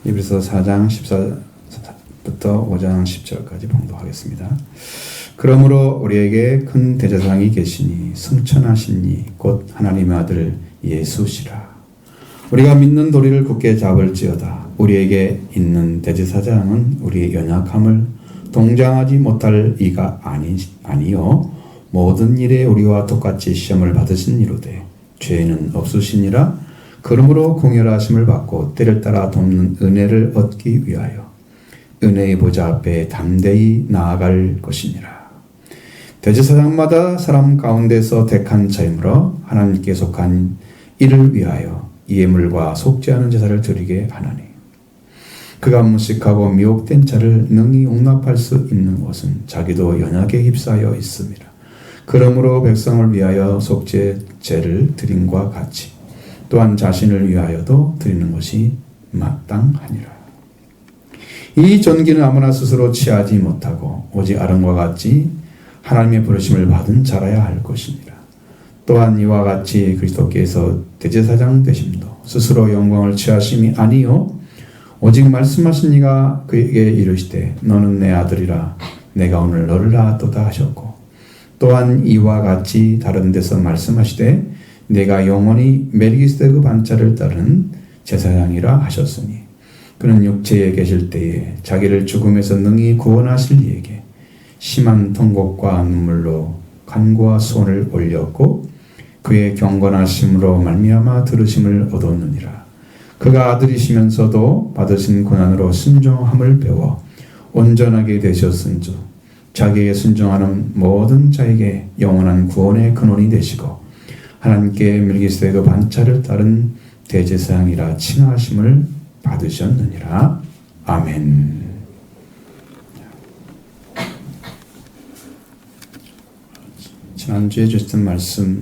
이브리서 4장 14부터 5장 10절까지 봉독하겠습니다. 그러므로 우리에게 큰 대제사장이 계시니 승천하시니 곧 하나님의 아들 예수시라. 우리가 믿는 도리를 굳게 잡을지어다. 우리에게 있는 대제사장은 우리의 연약함을 동정하지 못할 이가 아니요 모든 일에 우리와 똑같이 시험을 받으신 이로되 죄는 없으시니라. 그러므로 공혈하심을 받고 때를 따라 돕는 은혜를 얻기 위하여 은혜의 보좌 앞에 담대히 나아갈 것이니라. 대제사장마다 사람 가운데서 택한 자이므로 하나님께 속한 이를 위하여 예물과 속죄하는 제사를 드리게 하나니 그가 무식하고 미혹된 자를 능히 용납할 수 있는 것은 자기도 연약에 휩싸여 있습니다. 그러므로 백성을 위하여 속죄제를 드림과 같이 또한 자신을 위하여도 드리는 것이 마땅하니라. 이 존귀는 아무나 스스로 취하지 못하고 오직 아론과 같이 하나님의 부르심을 받은 자라야 할 것이니라. 또한 이와 같이 그리스도께서 대제사장 되심도 스스로 영광을 취하심이 아니요 오직 말씀하신 이가 그에게 이르시되 너는 내 아들이라 내가 오늘 너를 낳았도다 하셨고 또한 이와 같이 다른 데서 말씀하시되 내가 영원히 멜기세덱의 반차를 따르는 제사장이라 하셨으니 그는 육체에 계실 때에 자기를 죽음에서 능히 구원하실 이에게 심한 통곡과 눈물로 간구와 손을 올렸고 그의 경건하심으로 말미암아 들으심을 얻었느니라. 그가 아들이시면서도 받으신 고난으로 순종함을 배워 온전하게 되셨은즉 자기에게 순종하는 모든 자에게 영원한 구원의 근원이 되시고 하나님께 멜기세덱의 반차를 따른 대제사장이라 칭하심을 받으셨느니라. 아멘. 지난주에 주셨던 말씀이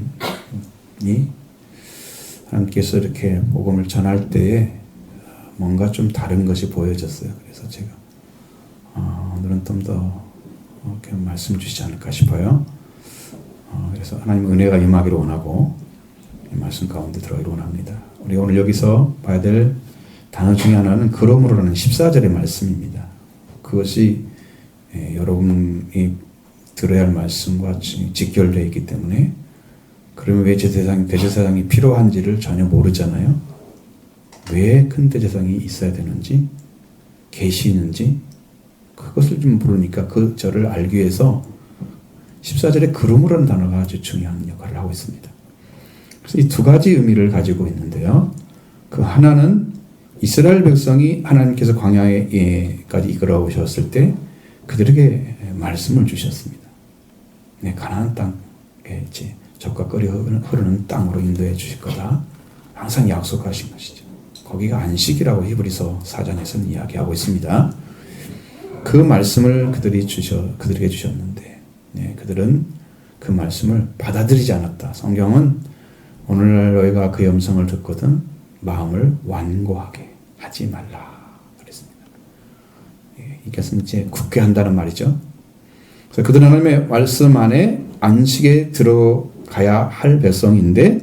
하나님께서 이렇게 복음을 전할 때에 뭔가 좀 다른 것이 보여졌어요. 그래서 제가 오늘은 좀 더 이렇게 말씀 주시지 않을까 싶어요. 그래서 하나님 은혜가 임하기를 원하고 이 말씀 가운데 들어가기를 원합니다. 우리가 오늘 여기서 봐야 될 단어 중에 하나는 그러므로라는 14절의 말씀입니다. 그것이 여러분이 들어야 할 말씀과 직결되어 있기 때문에 그러면 왜 대제사장이 필요한지를 전혀 모르잖아요. 왜 큰 대제사장이 있어야 되는지 계시는지 그것을 좀 모르니까 그 절을 알기 위해서 14절에 그러므로라는 단어가 아주 중요한 역할을 하고 있습니다. 그래서 이 두 가지 의미를 가지고 있는데요. 그 하나는 이스라엘 백성이 하나님께서 광야에까지 이끌어 오셨을 때 그들에게 말씀을 주셨습니다. 네, 가나안 땅에 이제 젖과 꿀이 흐르는 땅으로 인도해 주실 거다. 항상 약속하신 것이죠. 거기가 안식이라고 히브리서 4장에서는 이야기하고 있습니다. 그 말씀을 그들에게 주셨는데 네, 그들은 그 말씀을 받아들이지 않았다. 성경은 오늘날 너희가 그의 음성을 듣거든 마음을 완고하게 하지 말라 그랬습니다. 이것은 이제 굳게 한다는 말이죠. 그래서 그들은 하나님의 말씀 안에 안식에 들어가야 할 백성인데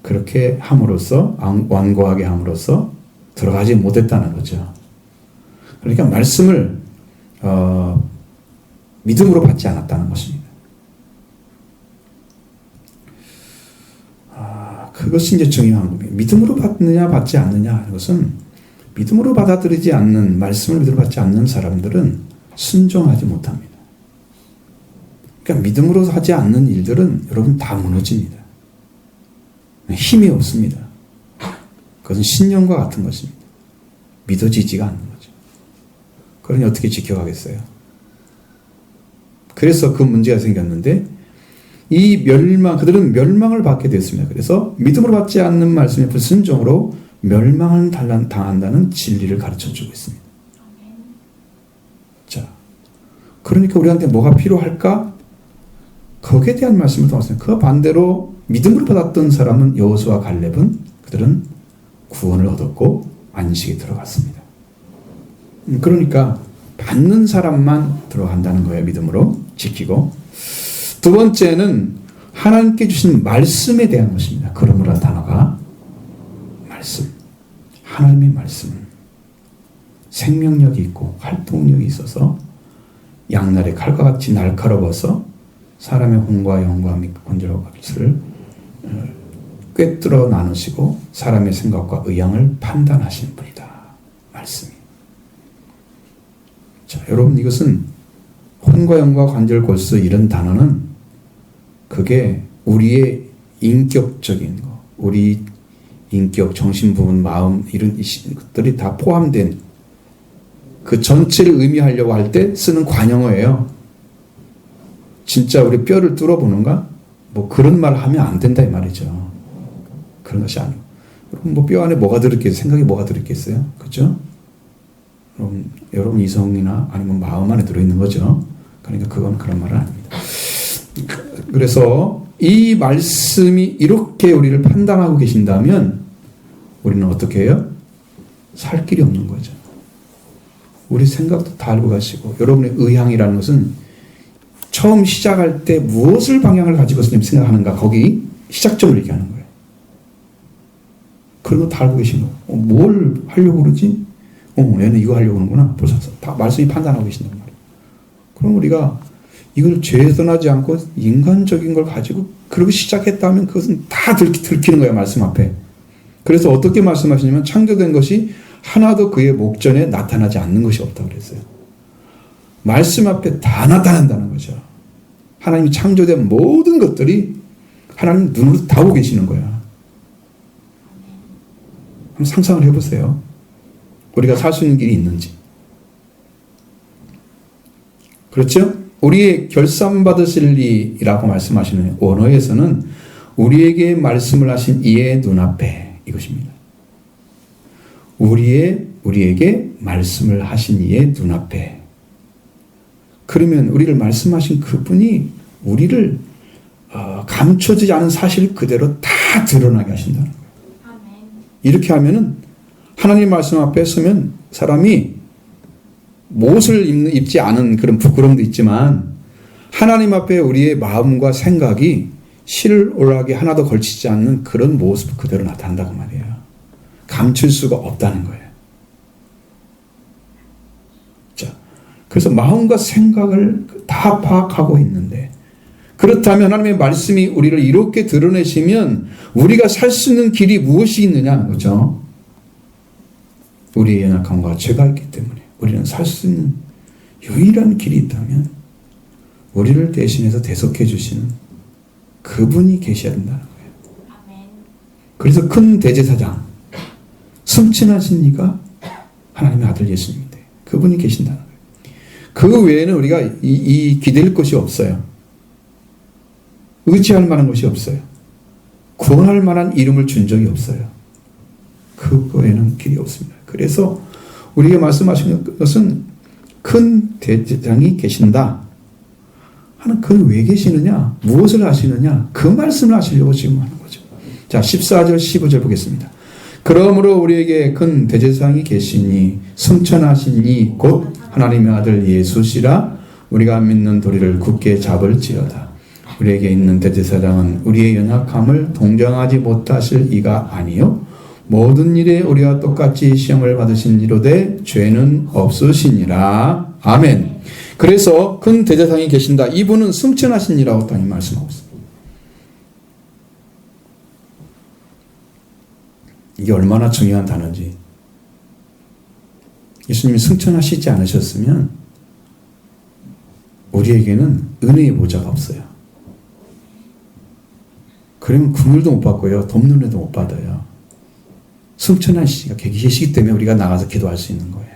그렇게 함으로써 완고하게 함으로써 들어가지 못했다는 거죠. 그러니까 말씀을 믿음으로 받지 않았다는 것입니다. 그것이 이제 중요한 겁니다. 믿음으로 받느냐 받지 않느냐 하는 것은 믿음으로 받아들이지 않는 말씀을 믿음으로 받지 않는 사람들은 순종하지 못합니다. 그러니까 믿음으로 하지 않는 일들은 여러분 다 무너집니다. 힘이 없습니다. 그것은 신념과 같은 것입니다. 믿어지지가 않는 거죠. 그러니 어떻게 지켜가겠어요? 그래서 그 문제가 생겼는데 그들은 멸망을 받게 됐습니다. 그래서 믿음으로 받지 않는 말씀의 불순종으로 멸망을 당한다는 진리를 가르쳐주고 있습니다. 자, 그러니까 우리한테 뭐가 필요할까? 거기에 대한 말씀을 통해서 그 반대로 믿음으로 받았던 사람은 여호수아 갈렙은 그들은 구원을 얻었고 안식에 들어갔습니다. 그러니까 받는 사람만 들어간다는 거예요. 믿음으로 지키고. 두 번째는 하나님께 주신 말씀에 대한 것입니다. 그러므로 단어가 말씀. 하나님의 말씀. 생명력이 있고 활동력이 있어서 양날의 칼과 같이 날카로워서 사람의 혼과 영과 및 권질과 것을 꿰뚫어 나누시고 사람의 생각과 의향을 판단하시는 분이다. 말씀이. 자, 여러분, 이것은 혼과 영과 관절 골수 이런 단어는 그게 우리의 인격적인 거, 우리 인격, 정신 부분, 마음 이런 것들이 다 포함된 그 전체를 의미하려고 할 때 쓰는 관용어예요. 진짜 우리 뼈를 뚫어보는가? 뭐 그런 말 하면 안 된다 이 말이죠. 그런 것이 아니고. 여러분, 뭐 뼈 안에 뭐가 들었겠어요? 생각이 뭐가 들었겠어요? 그렇죠? 여러분 이성이나 아니면 마음 안에 들어있는 거죠. 그러니까 그건 그런 말은 아닙니다. 그래서 이 말씀이 이렇게 우리를 판단하고 계신다면 우리는 어떻게 해요? 살 길이 없는 거죠. 우리 생각도 다 알고 가시고, 여러분의 의향이라는 것은 처음 시작할 때 무엇을 방향을 가지고 생각하는가, 거기 시작점을 얘기하는 거예요. 그런 거 다 알고 계신 거예요. 뭘 하려고 그러지? 얘는 이거 하려고 하는구나. 벌써 다 말씀이 판단하고 계신단 말이에요. 그럼 우리가 이걸 죄선하지 않고 인간적인 걸 가지고 그렇게 시작했다면 그것은 다 들키는 거예요. 말씀 앞에. 그래서 어떻게 말씀하시냐면 창조된 것이 하나도 그의 목전에 나타나지 않는 것이 없다고 그랬어요. 말씀 앞에 다 나타난다는 거죠. 하나님이 창조된 모든 것들이 하나님 눈으로 다 보고 계시는 거야. 한번 상상을 해보세요. 우리가 살 수 있는 길이 있는지. 그렇죠? 우리의 결산받으실 이라고 말씀하시는 원어에서는 우리에게 말씀을 하신 이의 눈앞에 이것입니다. 우리에게 말씀을 하신 이의 눈앞에. 그러면 우리를 말씀하신 그분이 우리를 감춰지지 않은 사실 그대로 다 드러나게 하신다는 거예요. 이렇게 하면은 하나님 말씀 앞에 서면 사람이 못을 입지 않은 그런 부끄러움도 있지만 하나님 앞에 우리의 마음과 생각이 실 올라가게 하나도 걸치지 않는 그런 모습 그대로 나타난다고 말이에요. 감출 수가 없다는 거예요. 자, 그래서 마음과 생각을 다 파악하고 있는데, 그렇다면 하나님의 말씀이 우리를 이렇게 드러내시면 우리가 살 수 있는 길이 무엇이 있느냐는 거죠. 우리의 연약함과 죄가 있기 때문에 우리는 살 수 있는 유일한 길이 있다면 우리를 대신해서 대속해 주시는 그분이 계셔야 된다는 거예요. 그래서 큰 대제사장, 승천하신 이가 하나님의 아들 예수님인데 그분이 계신다는 거예요. 그 외에는 우리가 기댈 것이 없어요. 의지할 만한 것이 없어요. 구원할 만한 이름을 준 적이 없어요. 그거에는 길이 없습니다. 그래서 우리가 말씀하시는 것은 큰 대제사장이 계신다 하는, 그 왜 계시느냐, 무엇을 하시느냐, 그 말씀을 하시려고 지금 하는 거죠. 자, 14절 15절 보겠습니다. 그러므로 우리에게 큰 대제사장이 계시니 승천하신 이 곧 하나님의 아들 예수시라. 우리가 믿는 도리를 굳게 잡을지어다. 우리에게 있는 대제사장은 우리의 연약함을 동정하지 못하실 이가 아니요 모든 일에 우리와 똑같이 시험을 받으신 이로되 죄는 없으시니라. 아멘. 그래서 큰 대제사장이 계신다. 이분은 승천하신 이라고 당연히 말씀하고 있습니다. 이게 얼마나 중요한 단어인지. 예수님이 승천하시지 않으셨으면 우리에게는 은혜의 보좌가 없어요. 그러면 국물도 못 받고요, 돕는애도 못 받아요. 승천하시기가 계시기 때문에 우리가 나가서 기도할 수 있는 거예요.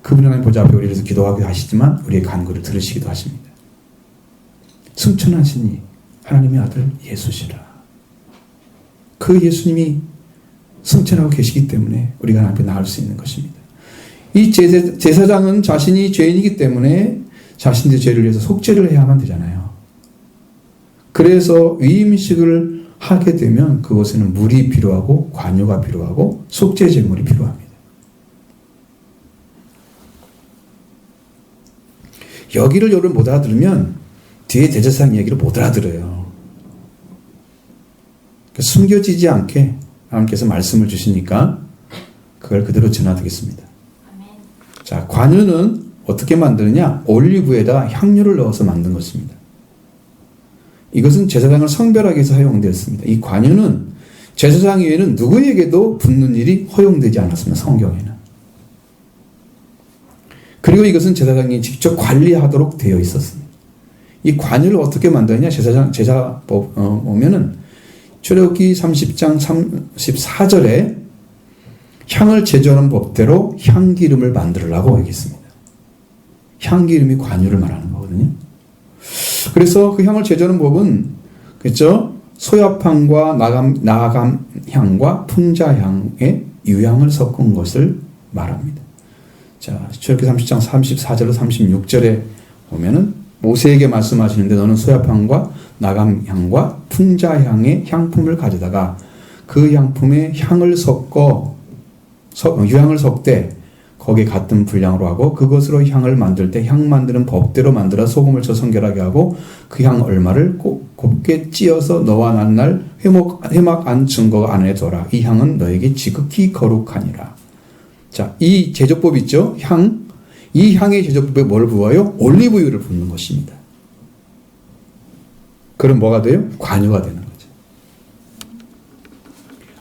그분 하나님 보좌 앞에 우리를 기도하기도 하시지만 우리의 간구를 들으시기도 하십니다. 승천하시니 하나님의 아들 예수시라. 그 예수님이 승천하고 계시기 때문에 우리가 하나님 앞에 나갈 수 있는 것입니다. 이 제사장은 자신이 죄인이기 때문에 자신의 죄를 위해서 속죄를 해야만 되잖아요. 그래서 위임식을 하게 되면 그곳에는 물이 필요하고 관유가 필요하고 속죄 제물이 필요합니다. 여기를 여러분 못 알아들으면 뒤에 대제사장 얘기를 못 알아들어요. 숨겨지지 않게 하나님께서 말씀을 주시니까 그걸 그대로 전하드리겠습니다. 자, 관유는 어떻게 만드느냐? 올리브에다 향료를 넣어서 만든 것입니다. 이것은 제사장을 성별하기 위해서 사용되었습니다. 이 관유는 제사장 외에는 누구에게도 붓는 일이 허용되지 않았습니다. 성경에는. 그리고 이것은 제사장이 직접 관리하도록 되어 있었습니다. 이 관유를 어떻게 만드느냐? 제사법 보면은 출애굽기 30장 34절에 향을 제조하는 법대로 향기름을 만들으라고 얘기했습니다. 향기름이 관유를 말하는 거거든요. 그래서 그 향을 제조하는 법은 그렇죠? 소야향과 나감향과 풍자향의 유향을 섞은 것을 말합니다. 자, 출애굽기 30장 34절로 36절에 보면은 모세에게 말씀하시는데 너는 소야향과 나감향과 풍자향의 향품을 가져다가 그 향품에 향을 섞어 유향을 섞되 거기에 같은 분량으로 하고 그것으로 향을 만들 때 향 만드는 법대로 만들어 소금을 쳐 성결하게 하고 그 향 얼마를 곱게 찧어서 너와 난날 회막 안 증거 안에 둬라. 이 향은 너에게 지극히 거룩하니라. 자, 이 제조법 있죠? 향. 이 향의 제조법에 뭘 부어요? 올리브유를 붓는 것입니다. 그럼 뭐가 돼요? 관유가 되는 거죠.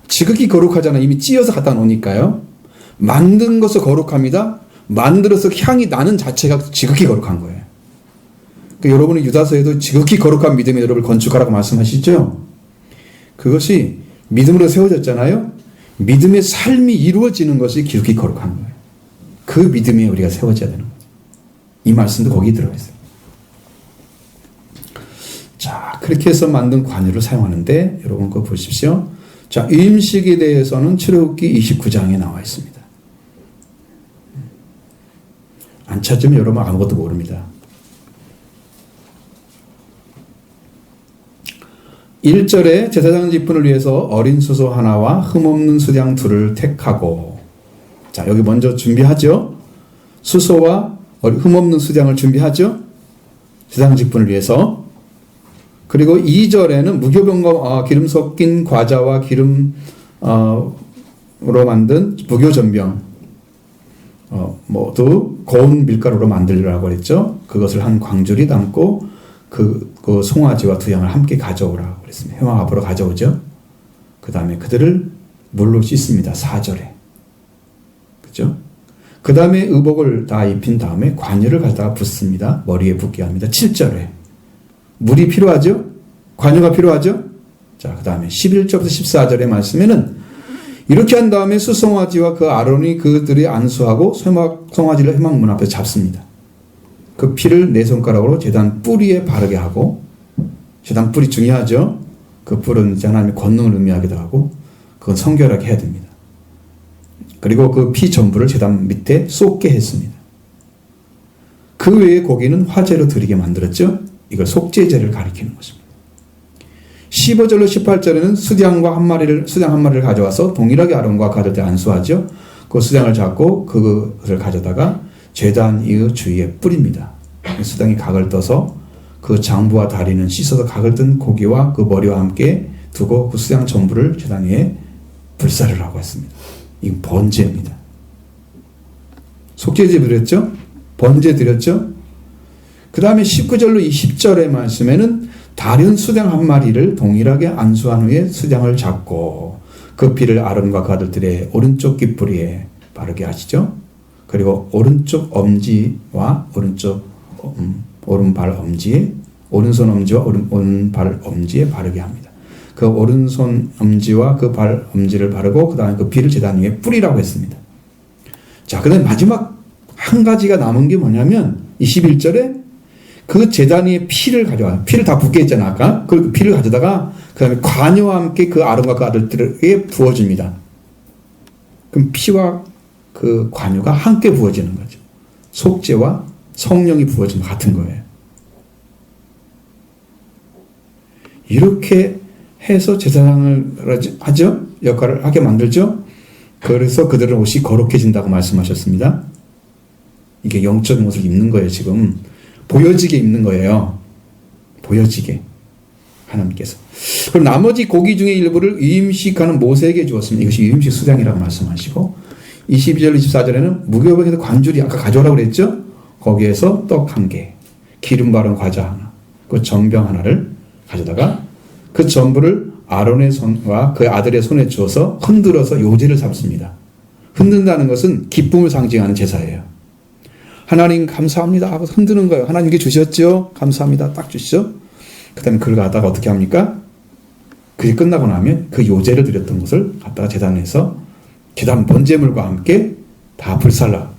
지극히 거룩하잖아. 이미 찧어서 갖다 놓으니까요. 만든 것은 거룩합니다. 만들어서 향이 나는 자체가 지극히 거룩한 거예요. 그러니까 여러분은 유다서에도 지극히 거룩한 믿음의 여러분을 건축하라고 말씀하시죠. 그것이 믿음으로 세워졌잖아요. 믿음의 삶이 이루어지는 것이 지극히 거룩한 거예요. 그 믿음에 우리가 세워져야 되는 거죠. 이 말씀도 거기 들어가 있어요. 자, 그렇게 해서 만든 관유를 사용하는데 여러분 그거 보십시오. 자, 유임식에 대해서는 출애굽기 29장에 나와 있습니다. 안 찾으면 여러분 아무것도 모릅니다. 1절에 제사장 직분을 위해서 어린 수소 하나와 흠없는 수양 둘을 택하고, 자, 여기 먼저 준비하죠. 수소와 흠없는 수양을 준비하죠. 제사장 직분을 위해서. 그리고 2절에는 무교병과 기름 섞인 과자와 기름으로 만든 무교전병 모두 고운 밀가루로 만들라고 했죠. 그것을 한 광주리 담고 그 송아지와 두 양을 함께 가져오라고 그랬습니다. 회막 앞으로 가져오죠. 그 다음에 그들을 물로 씻습니다. 4절에. 그죠? 그 다음에 의복을 다 입힌 다음에 관유를 가져다가 붓습니다. 머리에 붓게 합니다. 7절에. 물이 필요하죠? 관유가 필요하죠? 자, 그 다음에 11절부터 14절의 말씀에는 이렇게 한 다음에 수송아지와 그 아론이 그들이 안수하고 송아지를 회막문 앞에 잡습니다. 그 피를 네 손가락으로 제단 뿌리에 바르게 하고, 제단 뿌리 중요하죠? 그 뿔은 하나님의 권능을 의미하기도 하고, 그건 성결하게 해야 됩니다. 그리고 그 피 전부를 제단 밑에 쏟게 했습니다. 그 외에 고기는 화제로 드리게 만들었죠? 이걸 속죄제를 가리키는 것입니다. 15절로 18절에는 수장 한 마리를 가져와서 동일하게 아론과 가드에 안수하죠. 그 수장을 잡고 그것을 가져다가 제단 이의 주위에 뿌립니다. 수장이 각을 떠서 그 장부와 다리는 씻어서 각을 뜬 고기와 그 머리와 함께 두고 그 수장 전부를 제단 위에 불사를 하고 했습니다. 이건 번제입니다. 속죄제 드렸죠? 번제 드렸죠? 그 다음에 19절로 20절의 말씀에는 다른 수장 한 마리를 동일하게 안수한 후에 수장을 잡고 그 피를 아론과 그 아들들의 오른쪽 깃뿌리에 바르게 하시죠. 그리고 오른쪽 엄지와 오른발 엄지에, 오른손 엄지와 오른발 엄지에 바르게 합니다. 그 오른손 엄지와 그 발 엄지를 바르고 그 다음에 그 피를 제단 위에 뿌리라고 했습니다. 자, 그 다음에 마지막 한 가지가 남은 게 뭐냐면 21절에 그 제단 위에 피를 가져와요. 피를 다 붓게 했잖아, 아까. 그 피를 가져다가 그 다음에 관유와 함께 그 아론과 그 아들들에게 부어줍니다. 그럼 피와 그 관유가 함께 부어지는 거죠. 속죄와 성령이 부어지는 것 같은 거예요. 이렇게 해서 제사장을 하죠. 역할을 하게 만들죠. 그래서 그들은 옷이 거룩해진다고 말씀하셨습니다. 이게 영적인 옷을 입는 거예요, 지금. 보여지게 입는 거예요. 보여지게. 하나님께서. 그럼 나머지 고기 중에 일부를 유임식하는 모세에게 주었습니다. 이것이 유임식 수장이라고 말씀하시고, 22절, 24절에는 무교병에서 관줄이 아까 가져오라고 그랬죠? 거기에서 떡 1개, 기름 바른 과자 하나, 그 전병 하나를 가져다가 그 전부를 아론의 손과 그 아들의 손에 주어서 흔들어서 요제를 삼습니다. 흔든다는 것은 기쁨을 상징하는 제사예요. 하나님 감사합니다 하고 흔드는 거예요. 하나님께 주셨죠? 감사합니다. 딱 주시죠? 그 다음에 그걸 갖다가 어떻게 합니까? 그게 끝나고 나면 그 요제를 드렸던 것을 갖다가 제단에서 제단 번제물과 함께 다 불살라서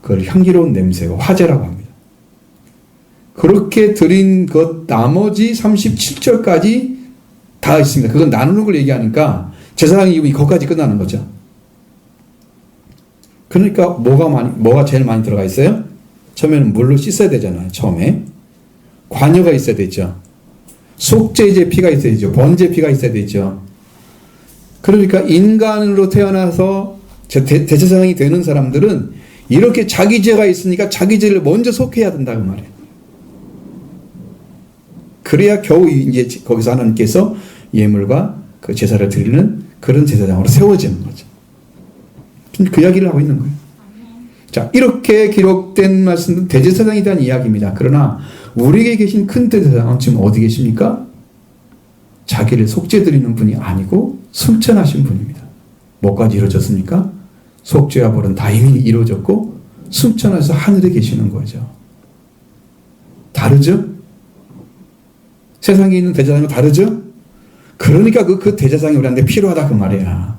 그걸 향기로운 냄새가 화제라고 합니다. 그렇게 드린 것 나머지 37절까지 다 있습니다. 그건 나누는 걸 얘기하니까 제사장의 이름이 거기까지 끝나는 거죠. 그러니까 뭐가 제일 많이 들어가 있어요? 처음에는 물로 씻어야 되잖아요. 처음에 관여가 있어야 되죠. 속죄제 피가 있어야 되죠. 번제 피가 있어야 되죠. 그러니까 인간으로 태어나서 대제사장이 되는 사람들은 이렇게 자기 죄가 있으니까 자기 죄를 먼저 속해야 된다 그 말이에요. 그래야 겨우 이제 거기서 하나님께서 예물과 그 제사를 드리는 그런 제사장으로 세워지는 거죠. 그 이야기를 하고 있는 거예요. 자, 이렇게 기록된 말씀은 대제사장에 대한 이야기입니다. 그러나 우리에게 계신 큰 대제사장은 지금 어디 계십니까? 자기를 속죄드리는 분이 아니고 승천하신 분입니다. 뭐까지 이루어졌습니까? 속죄와 벌은 다 이미 이루어졌고 승천해서 하늘에 계시는 거죠. 다르죠? 세상에 있는 대제사장과 다르죠? 그러니까 그 대제사장이 우리한테 필요하다 그 말이야.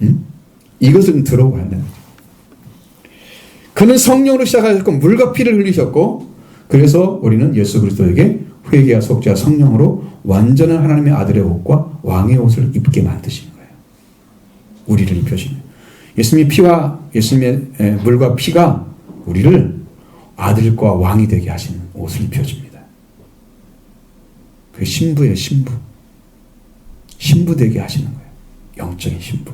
응? 이것을 좀 들어봐야 돼요. 그는 성령으로 시작하셨고 물과 피를 흘리셨고 그래서 우리는 예수 그리스도에게 회개와 속죄와 성령으로 완전한 하나님의 아들의 옷과 왕의 옷을 입게 만드신 거예요. 우리를 입혀주시는 예수님의 피와 예수님의 물과 피가 우리를 아들과 왕이 되게 하시는 옷을 입혀줍니다. 그 신부예요. 신부 되게 하시는 거예요. 영적인 신부.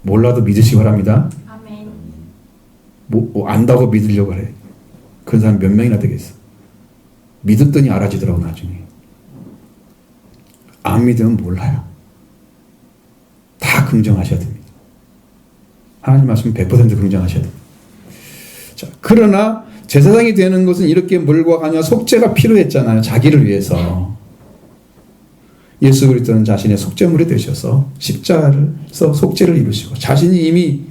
몰라도 믿으시기 바랍니다. 아멘. 안다고 믿으려고 해. 그런 사람 몇 명이나 되겠어. 믿었더니 알아지더라고 나중에. 안 믿으면 몰라요. 다 긍정하셔야 됩니다. 하나님 말씀 100% 긍정하셔야 됩니다. 자, 그러나 제사장이 되는 것은 이렇게 물과 관여와 속죄가 필요했잖아요. 자기를 위해서. 예수 그리스도는 자신의 속죄물이 되셔서 십자가에서 속죄를 이루시고 자신이 이미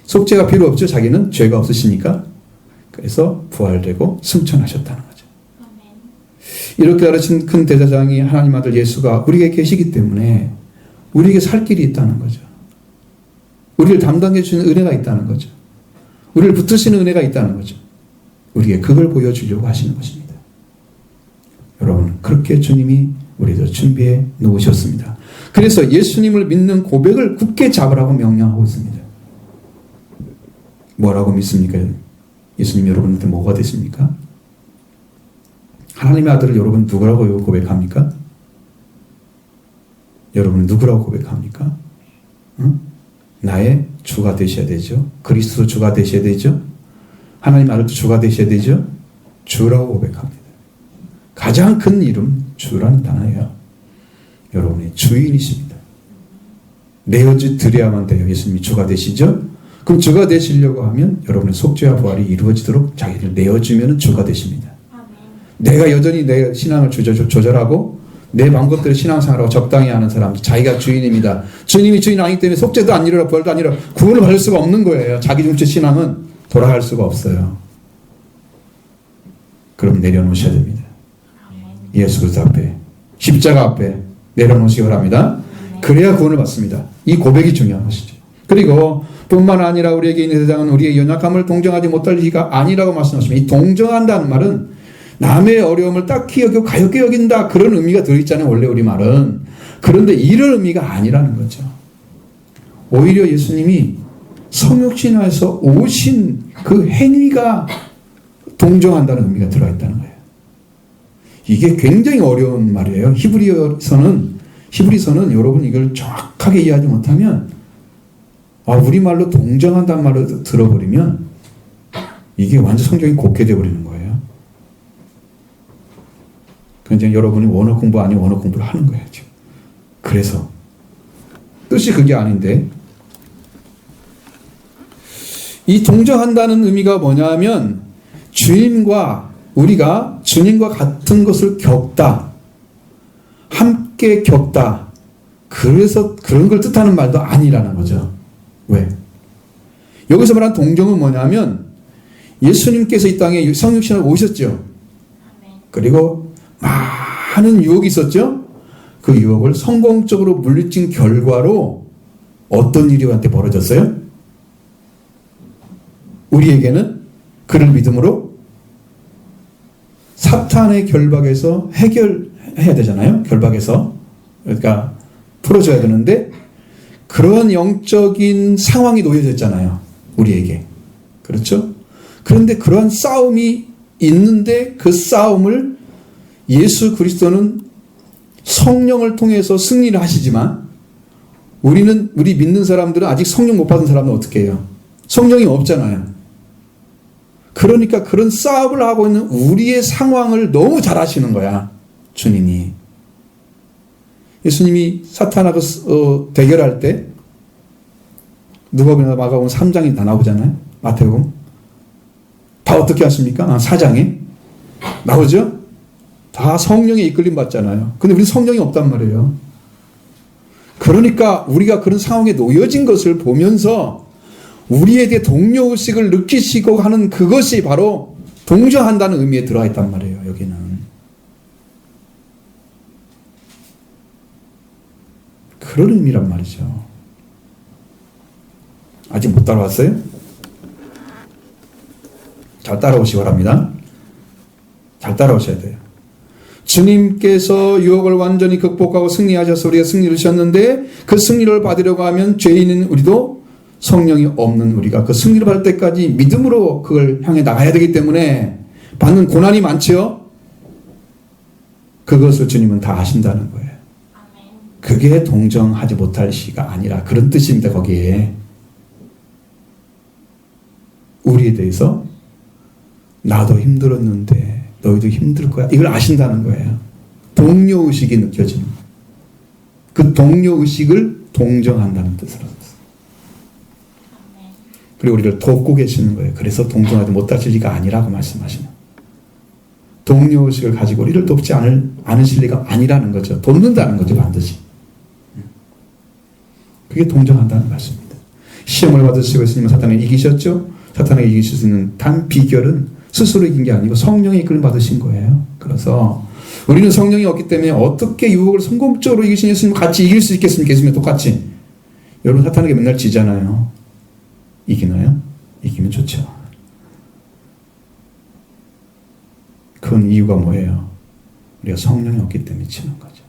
속죄가 필요 없죠. 자기는 죄가 없으시니까. 그래서 부활되고 승천하셨다는 거죠. 이렇게 가르친 큰 대제사장이 하나님 아들 예수가 우리에게 계시기 때문에 우리에게 살 길이 있다는 거죠. 우리를 담당해 주시는 은혜가 있다는 거죠. 우리를 붙드시는 은혜가 있다는 거죠. 우리에게 그걸 보여주려고 하시는 것입니다. 여러분, 그렇게 주님이 우리도 준비해 놓으셨습니다. 그래서 예수님을 믿는 고백을 굳게 잡으라고 명령하고 있습니다. 뭐라고 믿습니까? 예수님 여러분한테 뭐가 되십니까? 하나님의 아들을 여러분 누구라고 고백합니까? 여러분은 누구라고 고백합니까? 응? 나의 주가 되셔야 되죠. 그리스도 주가 되셔야 되죠. 하나님 아들도 주가 되셔야 되죠. 주라고 고백합니다. 가장 큰 이름 주라는 단어예요. 여러분의 주인이십니다. 내어주 드려야만 돼요. 예수님이 주가 되시죠. 그럼 주가 되시려고 하면 여러분의 속죄와 부활이 이루어지도록 자기를 내어주면 주가 되십니다. 내가 여전히 내 신앙을 조절하고 내 방법대로 신앙생활하고 적당히 하는 사람 자기가 주인입니다. 주님이 주인 아니기 때문에 속죄도 안 이루라 부활도 안 이루라 구원을 받을 수가 없는 거예요. 자기 중심 신앙은 돌아갈 수가 없어요. 그럼 내려놓으셔야 됩니다. 예수 그리스도 앞에 십자가 앞에 내려놓으시기 바랍니다. 그래야 구원을 받습니다. 이 고백이 중요한 것이죠. 그리고 뿐만 아니라 우리에게 있는 대장은 우리의 연약함을 동정하지 못할 리가 아니라고 말씀하십니다. 이 동정한다는 말은 남의 어려움을 딱히 여기고 가볍게 여긴다 그런 의미가 들어있잖아요. 원래 우리말은. 그런데 이런 의미가 아니라는 거죠. 오히려 예수님이 성육신화에서 오신 그 행위가 동정한다는 의미가 들어있다는 거예요. 이게 굉장히 어려운 말이에요. 히브리서는 여러분 이걸 정확하게 이해하지 못하면 우리말로 동정한다는 말을 들어버리면 이게 완전 성경이 곡해되어 버리는 거예요. 그러니까 여러분이 원어 공부 아닌 원어 공부를 하는 거예요. 지금. 그래서 뜻이 그게 아닌데. 이 동정한다는 의미가 뭐냐면 우리가 주님과 같은 것을 겪다, 함께 겪다. 그래서 그런 걸 뜻하는 말도 아니라는 거죠. 왜? 여기서 말하는 동정은 뭐냐면 예수님께서 이 땅에 성육신으로 오셨죠. 그리고 많은 유혹이 있었죠. 그 유혹을 성공적으로 물리친 결과로 어떤 일이 우리한테 벌어졌어요? 우리에게는 그를 믿음으로 사탄의 결박에서 해결해야 되잖아요. 결박에서. 그러니까 풀어줘야 되는데 그런 영적인 상황이 놓여졌잖아요. 우리에게. 그렇죠? 그런데 그러한 싸움이 있는데 그 싸움을 예수 그리스도는 성령을 통해서 승리를 하시지만 우리 믿는 사람들은 아직 성령 못 받은 사람은 어떻게 해요? 성령이 없잖아요. 그러니까 그런 싸움을 하고 있는 우리의 상황을 너무 잘 아시는 거야. 주님이. 예수님이 사탄하고 대결할 때 누가복음이나 마가복음 3장이 다 나오잖아요. 마태복음. 다 어떻게 하십니까? 4장에 나오죠? 다 성령에 이끌림 받잖아요. 근데 우리는 성령이 없단 말이에요. 그러니까 우리가 그런 상황에 놓여진 것을 보면서 우리에게 동료의식을 느끼시고 하는 그것이 바로 동정한다는 의미에 들어가 있단 말이에요. 여기는. 그런 의미란 말이죠. 아직 못 따라왔어요? 잘 따라오시기 바랍니다. 잘 따라오셔야 돼요. 주님께서 유혹을 완전히 극복하고 승리하셔서 우리가 승리를 주셨는데 그 승리를 받으려고 하면 죄인인 우리도 성령이 없는 우리가 그 승리를 받을 때까지 믿음으로 그걸 향해 나가야 되기 때문에 받는 고난이 많죠. 그것을 주님은 다 아신다는 거예요. 그게 동정하지 못할 시가 아니라 그런 뜻입니다. 거기에 우리에 대해서 나도 힘들었는데 너희도 힘들 거야. 이걸 아신다는 거예요. 동료의식이 느껴지는 그 동료의식을 동정한다는 뜻으로 썼어요. 그리고 우리를 돕고 계시는 거예요. 그래서 동정하지 못하실 리가 아니라고 말씀하시는 동료의식을 가지고 우리를 돕지 않으실 리가 아니라는 거죠. 돕는다는 거죠. 반드시. 그게 동정한다는 말씀입니다. 시험을 받으시고 예수님은 사탄을 이기셨죠. 사탄에게 이기실 수 있는 단 비결은 스스로 이긴 게 아니고 성령의 이끌림 받으신 거예요. 그래서 우리는 성령이 없기 때문에 어떻게 유혹을 성공적으로 이기신 예수님과 같이 이길 수 있겠습니까? 예수님 똑같이. 여러분 사탄에게 맨날 지잖아요. 이기나요? 이기면 좋죠. 그건 이유가 뭐예요? 우리가 성령이 없기 때문에 치는 거죠.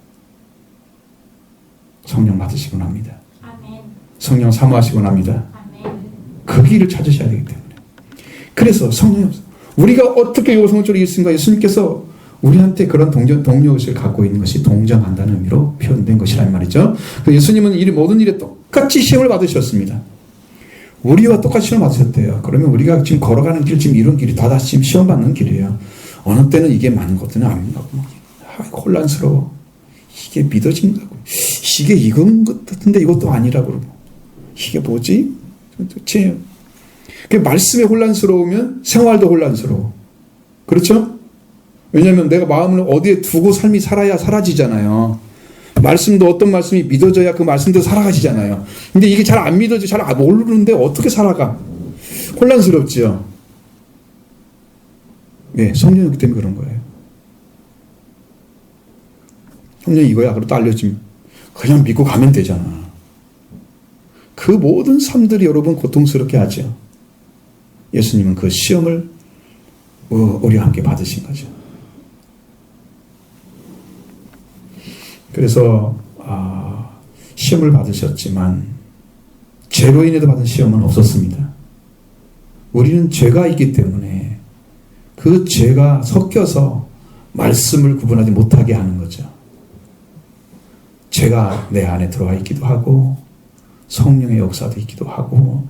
성령 받으시고 납니다. 성령 사모하시고 납니다. 그 길을 찾으셔야 되기 때문에. 그래서 성령이 없어요. 우리가 어떻게 이 성적으로 이겼습니까? 예수님께서 우리한테 그런 동료의식을 갖고 있는 것이 동정한다는 의미로 표현된 것이란 말이죠. 예수님은 모든 일에 똑같이 시험을 받으셨습니다. 우리와 똑같이 시험 받으셨대요. 그러면 우리가 지금 걸어가는 길, 지금 이런 길이 다 지금 시험 받는 길이에요. 어느 때는 이게 맞는 것들은 아닌가 고 혼란스러워. 이게 믿어진다고. 이게 이건 것 같은데 이것도 아니라고 그러고. 이게 뭐지? 도대체 그 말씀에 혼란스러우면 생활도 혼란스러워. 그렇죠? 왜냐하면 내가 마음을 어디에 두고 삶이 살아야 사라지잖아요. 말씀도 어떤 말씀이 믿어져야 그 말씀도 살아가시잖아요. 근데 이게 잘 안 믿어져, 잘 모르는데 어떻게 살아가? 혼란스럽지요. 네, 성령이기 때문에 그런 거예요. 성령이 이거야. 그렇게 알려주면 그냥 믿고 가면 되잖아. 그 모든 삶들이 여러분 고통스럽게 하죠. 예수님은 그 시험을 우리와 함께 받으신 거죠. 그래서 시험을 받으셨지만 죄로 인해서 받은 시험은 없었습니다. 우리는 죄가 있기 때문에 그 죄가 섞여서 말씀을 구분하지 못하게 하는 거죠. 죄가 내 안에 들어와 있기도 하고 성령의 역사도 있기도 하고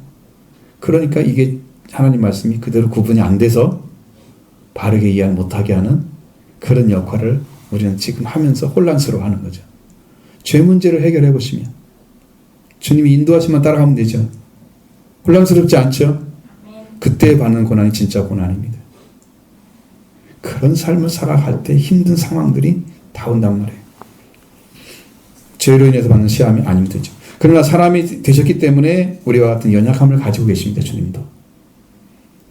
그러니까 이게 하나님 말씀이 그대로 구분이 안 돼서 바르게 이해 못하게 하는 그런 역할을 우리는 지금 하면서 혼란스러워하는 거죠. 죄 문제를 해결해 보시면 주님이 인도하시면 따라가면 되죠. 혼란스럽지 않죠? 그때 받는 고난이 진짜 고난입니다. 그런 삶을 살아갈 때 힘든 상황들이 다 온단 말이에요. 죄로 인해서 받는 시험이 아니면 되죠. 그러나 사람이 되셨기 때문에 우리와 같은 연약함을 가지고 계십니다. 주님도.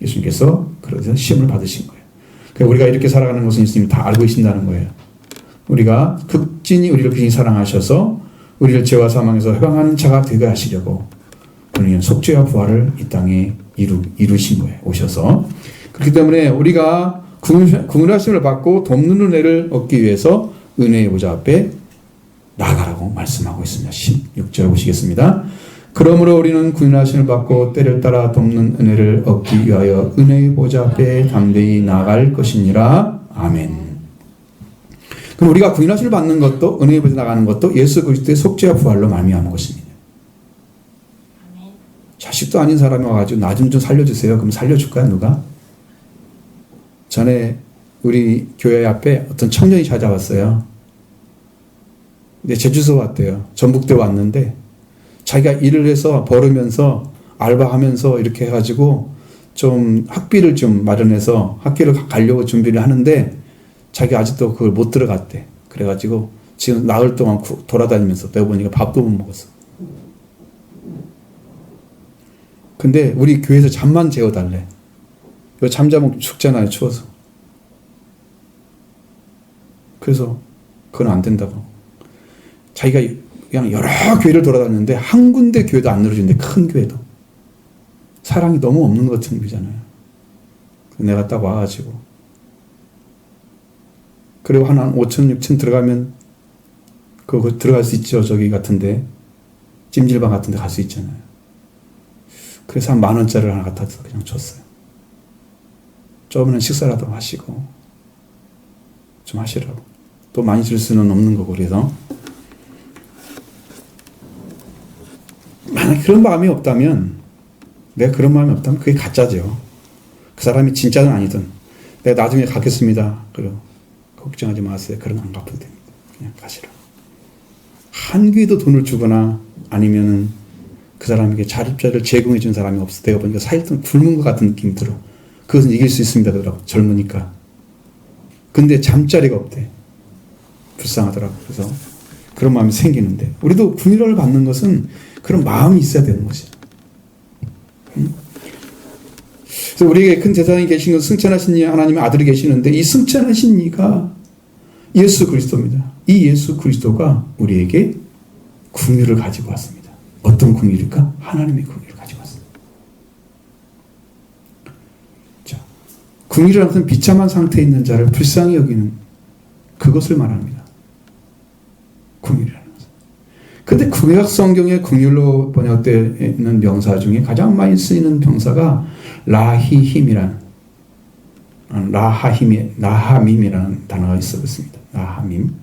예수님께서 그래서 시험을 받으신 거예요. 그러니까 우리가 이렇게 살아가는 것은 예수님이 다 알고 계신다는 거예요. 우리가 극진히 우리를 극진히 사랑하셔서 우리를 죄와 사망에서 해방하는 자가 되게 하시려고 우리는 속죄와 부활을 이 땅에 이루신 거예요. 오셔서. 그렇기 때문에 우리가 구원하심을 받고 돕는 은혜를 얻기 위해서 은혜의 보좌 앞에 나아가라고 말씀하고 있습니다. 16절 보시겠습니다. 그러므로 우리는 구원하심을 받고 때를 따라 돕는 은혜를 얻기 위하여 은혜의 보좌 앞에 담대히 나아갈 것이니라. 아멘. 그럼 우리가 구원하심을 받는 것도 은혜의 보좌에 나가는 것도 예수 그리스도의 속죄와 부활로 말미암은 것입니다. 자식도 아닌 사람이 와가지고 나 좀 살려주세요. 그럼 살려줄까요? 누가? 전에 우리 교회 앞에 어떤 청년이 찾아왔어요. 근데 제주서 왔대요. 전북대 왔는데 자기가 일을 해서 벌으면서 알바하면서 이렇게 해가지고 좀 학비를 좀 마련해서 학교를 가려고 준비를 하는데 자기가 아직도 그걸 못 들어갔대. 그래가지고 지금 나흘 동안 돌아다니면서 내가 보니까 밥도 못 먹었어. 근데 우리 교회에서 잠만 재워달래. 이거 잠자면 죽잖아요. 추워서. 그래서 그건 안 된다고. 자기가 그냥 여러 교회를 돌아다녔는데 한 군데 교회도 안 늘어지는데 큰 교회도. 사랑이 너무 없는 것 같은 거잖아요. 내가 딱 와가지고. 그리고 한 5천, 6천 들어가면 그거 들어갈 수 있죠. 저기 같은데. 찜질방 같은데 갈 수 있잖아요. 그래서 한 10,000원짜리를 하나 갖다 서 그냥 줬어요. 조금은 식사라도 하시고 좀 하시라고. 또 많이 줄 수는 없는 거고. 그래서 만약 그런 마음이 없다면, 내가 그런 마음이 없다면 그게 가짜죠. 그 사람이 진짜는 아니든 내가 나중에 갚겠습니다. 그리고 걱정하지 마세요. 그럼 안 갚아도 됩니다. 그냥 가시라고. 한 귀도 돈을 주거나 아니면은 그 사람에게 자립자를 제공해 준 사람이 없어. 내가 보니까 4일 동안 굶은 것 같은 느낌이 들어. 그것은 이길 수 있습니다. 그러더라고. 젊으니까. 근데 잠자리가 없대. 불쌍하더라고. 그래서 그런 마음이 생기는데, 우리도 긍휼을 받는 것은 그런 마음이 있어야 되는 것이죠. 그래서 우리에게 큰 재산이 계신 건 승천하신 이 하나님의 아들이 계시는데, 이 승천하신 이가 예수 그리스도입니다. 이 예수 그리스도가 우리에게 긍휼을 가지고 왔습니다. 어떤 긍휼일까? 하나님의 긍휼을 가지고 왔습니다. 자, 긍휼이라는 것은 비참한 상태에 있는 자를 불쌍히 여기는 그것을 말합니다. 긍휼이라는 것은. 근데 구약 성경의 긍휼로 번역되어 있는 명사 중에 가장 많이 쓰이는 명사가 라히힘이라는, 라하밈이라는 단어가 있어 있습니다. 라하밈.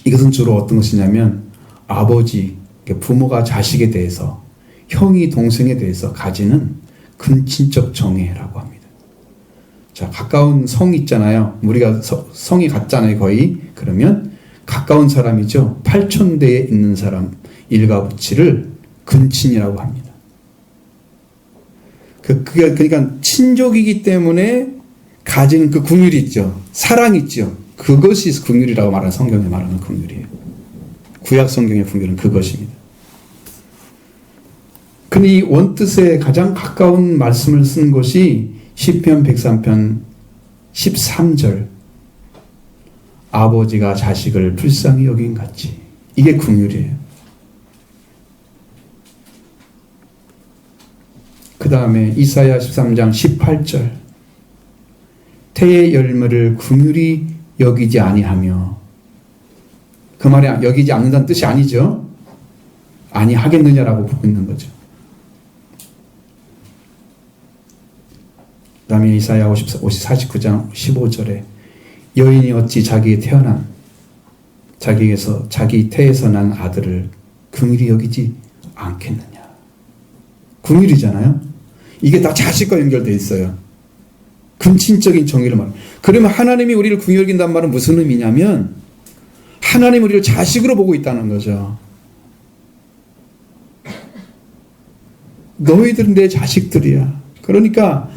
이것은 주로 어떤 것이냐면 아버지, 부모가 자식에 대해서, 형이 동생에 대해서 가지는 근친적 정애라고 합니다. 자, 가까운 성 있잖아요. 우리가 성이 같잖아요, 거의. 그러면 가까운 사람이죠. 8,000대에 있는 사람, 일가부치를 근친이라고 합니다. 그러니까 친족이기 때문에 가지는 그 긍휼이 있죠. 사랑이 있죠. 그것이 긍휼이라고 말하는, 성경에 말하는 긍휼이에요. 구약 성경의 긍휼은 그것입니다. 근데 이 원뜻에 가장 가까운 말씀을 쓴 것이 시편 103편 13절. 아버지가 자식을 불쌍히 여긴 같이. 이게 긍휼이에요. 그 다음에 이사야 13장 18절. 태의 열매를 긍휼히 여기지 아니하며. 그 말이 여기지 않는다는 뜻이 아니죠. 아니 하겠느냐라고 보고 있는 거죠. 그 다음에 이사야 49장 15절에 여인이 어찌 자기 태에서 난 아들을 긍휼히 여기지 않겠느냐. 긍휼이잖아요. 이게 다 자식과 연결되어 있어요. 근친적인 정의를 말해요. 그러면 하나님이 우리를 긍휼히 여긴다는 말은 무슨 의미냐면 하나님 우리를 자식으로 보고 있다는 거죠. 너희들은 내 자식들이야. 그러니까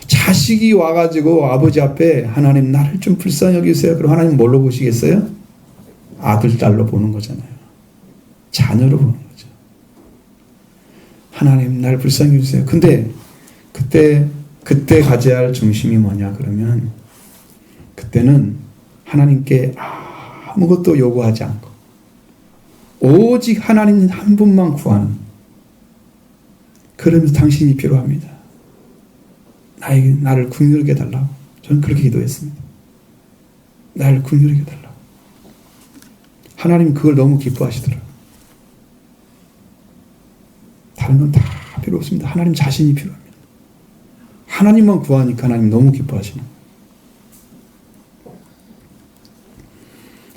자식이 와가지고 아버지 앞에 하나님 나를 좀 불쌍히 여기세요. 그럼 하나님 뭘로 보시겠어요? 아들, 딸로 보는 거잖아요. 자녀로 보는 거죠. 하나님 나를 불쌍히 여기세요. 근데 그때 가져야 할 중심이 뭐냐 그러면 그때는 하나님께 아무것도 요구하지 않고 오직 하나님 한 분만 구하는, 그러면서 당신이 필요합니다. 나를 긍휼하게 해달라고. 저는 그렇게 기도했습니다. 나를 긍휼하게 해달라고. 하나님 그걸 너무 기뻐하시더라고요. 다른 건 다 필요 없습니다. 하나님 자신이 필요합니다. 하나님만 구하니까 하나님 너무 기뻐하시는 거예요.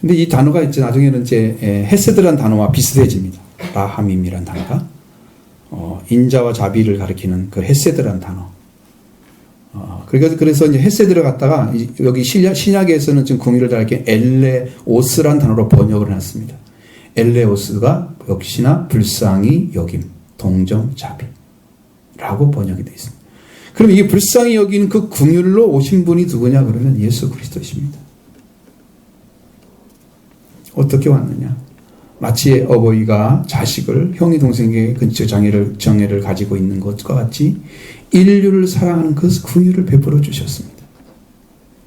근데 이 단어가 이제 나중에는 이제 헤세드라는 단어와 비슷해집니다. 라함임이라는 단어가 인자와 자비를 가리키는 그 헤세드라는 단어. 그래서 이제 헤세드를 갖다가 여기 신약에서는 지금 긍휼을 가리키는 엘레오스라는 단어로 번역을 해놨습니다. 엘레오스가 역시나 불쌍히 여김, 동정, 자비라고 번역이 되어 있습니다. 그럼 이게 불쌍히 여기는 그 긍휼로 오신 분이 누구냐 그러면 예수 그리스도십니다. 어떻게 왔느냐? 마치 어버이가 자식을 형이 동생에게 근처 정애를 가지고 있는 것과 같이 인류를 사랑하는 그 긍휼을 베풀어 주셨습니다.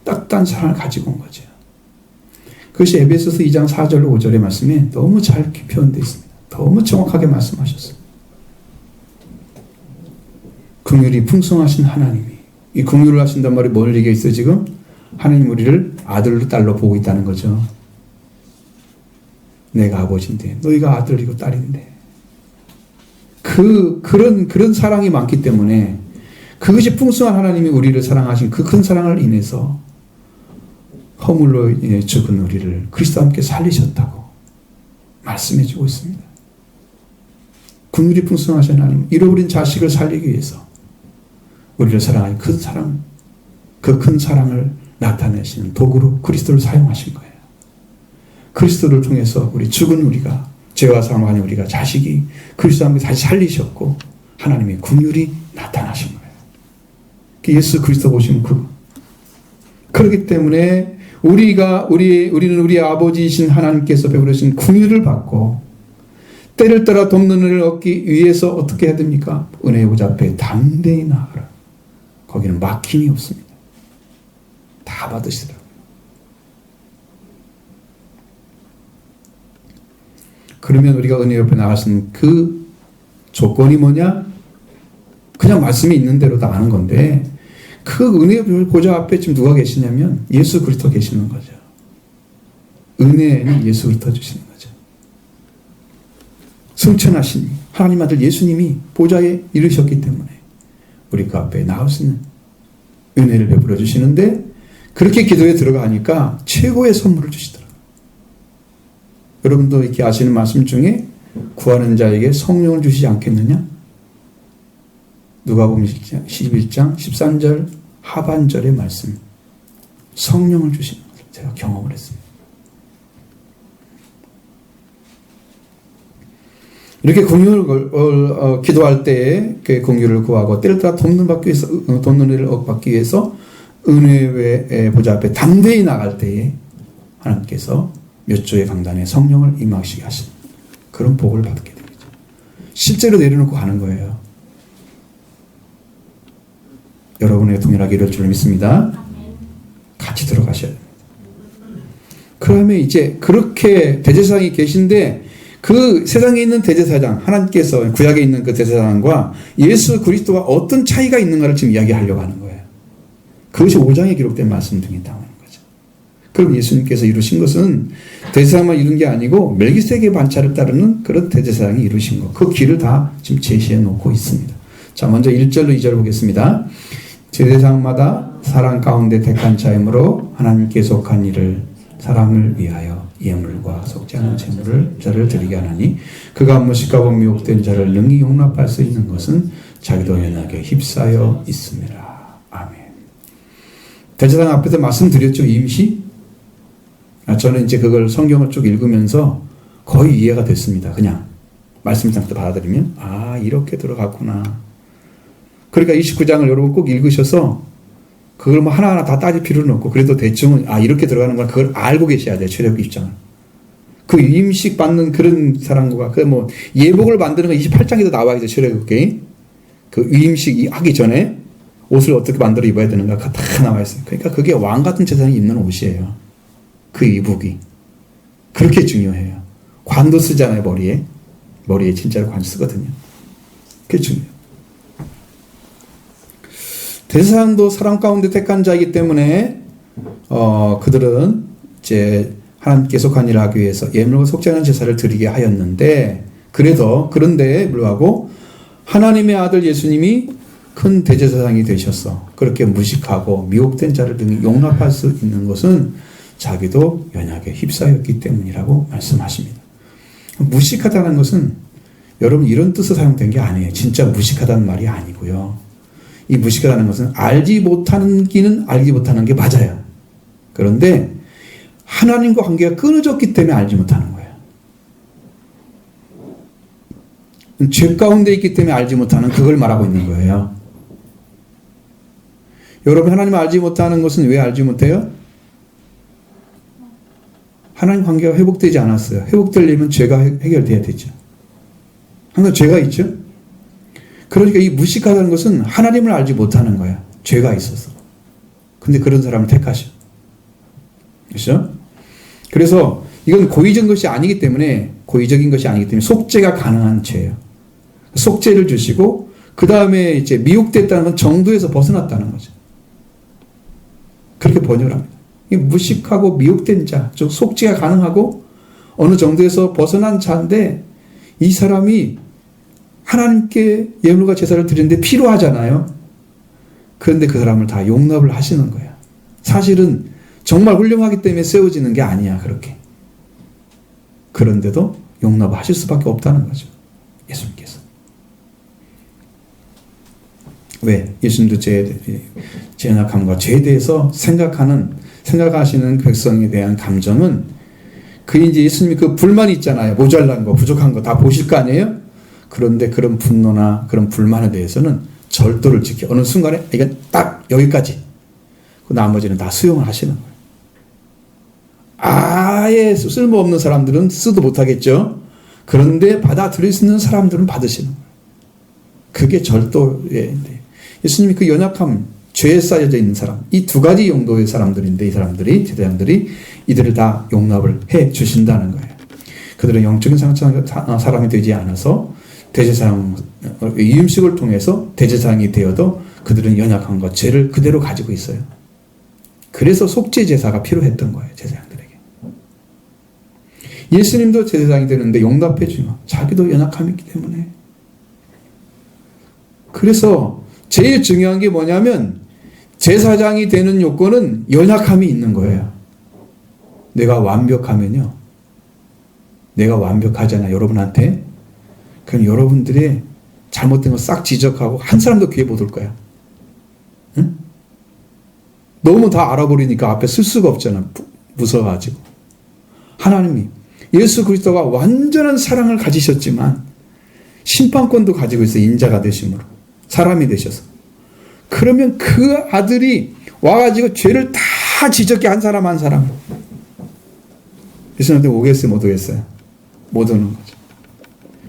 딱딱한 사랑을 가지고 온 거죠. 그것이 에베소서 2장 4절 5절의 말씀에 너무 잘 표현되어 있습니다. 너무 정확하게 말씀하셨어요. 긍휼이 풍성하신 하나님이 이 긍휼을 하신단 말이 뭘 얘기했어요 지금? 하나님 우리를 아들로 딸로 보고 있다는 거죠. 내가 아버지인데 너희가 아들이고 딸인데 그런 사랑이 많기 때문에 그것이 풍성한 하나님이 우리를 사랑하신 그 큰 사랑을 인해서 허물로 인해 죽은 우리를 그리스도와 함께 살리셨다고 말씀해 주고 있습니다. 긍휼이 풍성하신 하나님, 잃어버린 자식을 살리기 위해서 우리를 사랑하는 그 큰 사랑을 나타내시는 도구로 그리스도를 사용하신 거예요. 그리스도를 통해서 죽은 우리가, 죄와 사망하는 우리가 자식이 그리스도와 함께 다시 살리셨고 하나님의 긍휼이 나타나신 거예요. 예수 그리스도 보시면 그렇기 때문에 우리는 우리 아버지이신 하나님께서 베풀으신 긍휼을 받고 때를 따라 돕는 은혜를 얻기 위해서 어떻게 해야 됩니까? 은혜의 보좌 앞에 담대히 나아가라. 거기는 막힘이 없습니다. 다 받으시더라고요. 그러면 우리가 은혜 옆에 나가신 그 조건이 뭐냐? 그냥 말씀이 있는 대로 다 아는 건데 그 은혜의 보좌 앞에 지금 누가 계시냐면 예수 그리스도 계시는 거죠. 은혜는 예수 그리스도 주시는 거죠. 승천하신 하나님 아들 예수님이 보좌에 이르셨기 때문에 우리 그 앞에 나올 수 있는 은혜를 베풀어 주시는데 그렇게 기도에 들어가니까 최고의 선물을 주시더라고요. 여러분도 이렇게 아시는 말씀 중에 구하는 자에게 성령을 주시지 않겠느냐? 누가복음 11장 13절 하반절의 말씀, 성령을 주시는 것을 제가 경험을 했습니다. 이렇게 긍휼을 기도할 때에 그 긍휼을 구하고 때를 따라 돕는 은혜를 받기 위해서 은혜의 보좌 앞에 담대히 나갈 때에 하나님께서 몇 조의 강단에 성령을 임하시게 하시는 그런 복을 받게 됩니다. 실제로 내려놓고 가는 거예요. 여러분의 동일하게 이럴 줄 믿습니다. 같이 들어가셔야 됩니다. 그러면 이제 그렇게 대제사장이 계신데 그 세상에 있는 대제사장, 하나님께서 구약에 있는 그 대제사장과 예수 그리스도가 어떤 차이가 있는가를 지금 이야기하려고 하는 거예요. 그것이 5장에 기록된 말씀 등에 나오는 거죠. 그럼 예수님께서 이루신 것은 대제사장만 이룬 게 아니고 멜기세덱의 반차를 따르는 그런 대제사장이 이루신 것, 그 길을 다 지금 제시해 놓고 있습니다. 자, 먼저 1절로 2절 보겠습니다. 제사장마다 사람 가운데 택한 자이므로 하나님께 속한 일을 사람을 위하여 예물과 속지 않은 제물을 자를 드리게 하나니 그가 무식하고 미혹된 자를 능히 용납할 수 있는 것은 자기도 연하게 휩싸여 있음이라. 아멘. 대제사장 앞에서 말씀드렸죠. 임시. 저는 이제 그걸 성경을 쭉 읽으면서 거의 이해가 됐습니다. 그냥 말씀을 받아들이면 이렇게 들어갔구나. 그러니까 29장을 여러분 꼭 읽으셔서 그걸 뭐 하나하나 다 따질 필요는 없고 그래도 대충은 이렇게 들어가는 걸 그걸 알고 계셔야 돼요. 출애굽 입장을. 그 임식 받는 그런 사람과 그 뭐 예복을 만드는 거 28장에도 나와 있어요. 출애굽기. 그 위임식 하기 전에 옷을 어떻게 만들어 입어야 되는가 다 나와 있어요. 그러니까 그게 왕 같은 제사장이 입는 옷이에요. 그 이복이. 그렇게 중요해요. 관도 쓰잖아요. 머리에 진짜로 관 쓰거든요. 그게 중요해요. 대제사장도 사람 가운데 택한 자이기 때문에 그들은 이제 하나님께 속한 일을 하기 위해서 예물과 속죄하는 제사를 드리게 하였는데 그런데 불구하고 하나님의 아들 예수님이 큰 대제사장이 되셔서 그렇게 무식하고 미혹된 자를 등이 용납할 수 있는 것은 자기도 연약에 휩싸였기 때문이라고 말씀하십니다. 무식하다는 것은 여러분 이런 뜻으로 사용된 게 아니에요. 진짜 무식하다는 말이 아니고요. 이 무식하다는 것은 알지 못하는 기는 알지 못하는 게 맞아요. 그런데 하나님과 관계가 끊어졌기 때문에 알지 못하는 거예요. 죄 가운데 있기 때문에 알지 못하는 그걸 말하고 있는 거예요. 여러분 하나님을 알지 못하는 것은 왜 알지 못해요? 하나님 관계가 회복되지 않았어요. 회복되려면 죄가 해결돼야 되죠. 항상 죄가 있죠. 그러니까 이 무식하다는 것은 하나님을 알지 못하는 거야. 죄가 있어서. 근데 그런 사람을 택하셔. 그렇죠? 그래서 이건 고의적인 것이 아니기 때문에 속죄가 가능한 죄예요. 속죄를 주시고 그 다음에 이제 미혹됐다는 건 정도에서 벗어났다는 거죠. 그렇게 번역을 합니다. 무식하고 미혹된 자, 즉 속죄가 가능하고 어느 정도에서 벗어난 자인데 이 사람이 하나님께 예물과 제사를 드리는데 필요하잖아요. 그런데 그 사람을 다 용납을 하시는 거예요. 사실은 정말 훌륭하기 때문에 세워지는 게 아니야, 그렇게. 그런데도 용납하실 수밖에 없다는 거죠. 예수님께서. 왜? 예수님도 죄 연약함과 죄에 대해서 생각하시는 백성에 대한 감정은 이제 예수님이 그 불만이 있잖아요. 모자란 거, 부족한 거 다 보실 거 아니에요? 그런데 그런 분노나 그런 불만에 대해서는 절도를 지켜. 어느 순간에 이건 딱 여기까지. 그 나머지는 다 수용을 하시는 거예요. 아예 쓸모없는 사람들은 쓰도 못하겠죠. 그런데 받아들일 수 있는 사람들은 받으시는 거예요. 그게 절도예요. 예수님이 그 연약함, 죄에 쌓여져 있는 사람, 이 두 가지 용도의 사람들인데 이 사람들이, 제사장들이 이들을 다 용납을 해 주신다는 거예요. 그들은 영적인 사람이 되지 않아서 대제사장, 위임식을 통해서 대제사장이 되어도 그들은 연약함과 죄를 그대로 가지고 있어요. 그래서 속죄 제사가 필요했던 거예요, 제사장들에게. 예수님도 제사장이 되는데 용납해 주면 자기도 연약함이 있기 때문에. 그래서 제일 중요한 게 뭐냐면 제사장이 되는 요건은 연약함이 있는 거예요. 내가 완벽하면요. 내가 완벽하잖아, 여러분한테. 그럼 여러분들의 잘못된 거 싹 지적하고 한 사람도 귀에 못 올 거야. 응? 너무 다 알아버리니까 앞에 쓸 수가 없잖아. 무서워가지고. 하나님이 예수 그리스도가 완전한 사랑을 가지셨지만 심판권도 가지고 있어. 인자가 되심으로. 사람이 되셔서. 그러면 그 아들이 와가지고 죄를 다 지적게 한 사람 한 사람. 예수님한테 오겠어요? 못 오겠어요? 못 오는 거죠.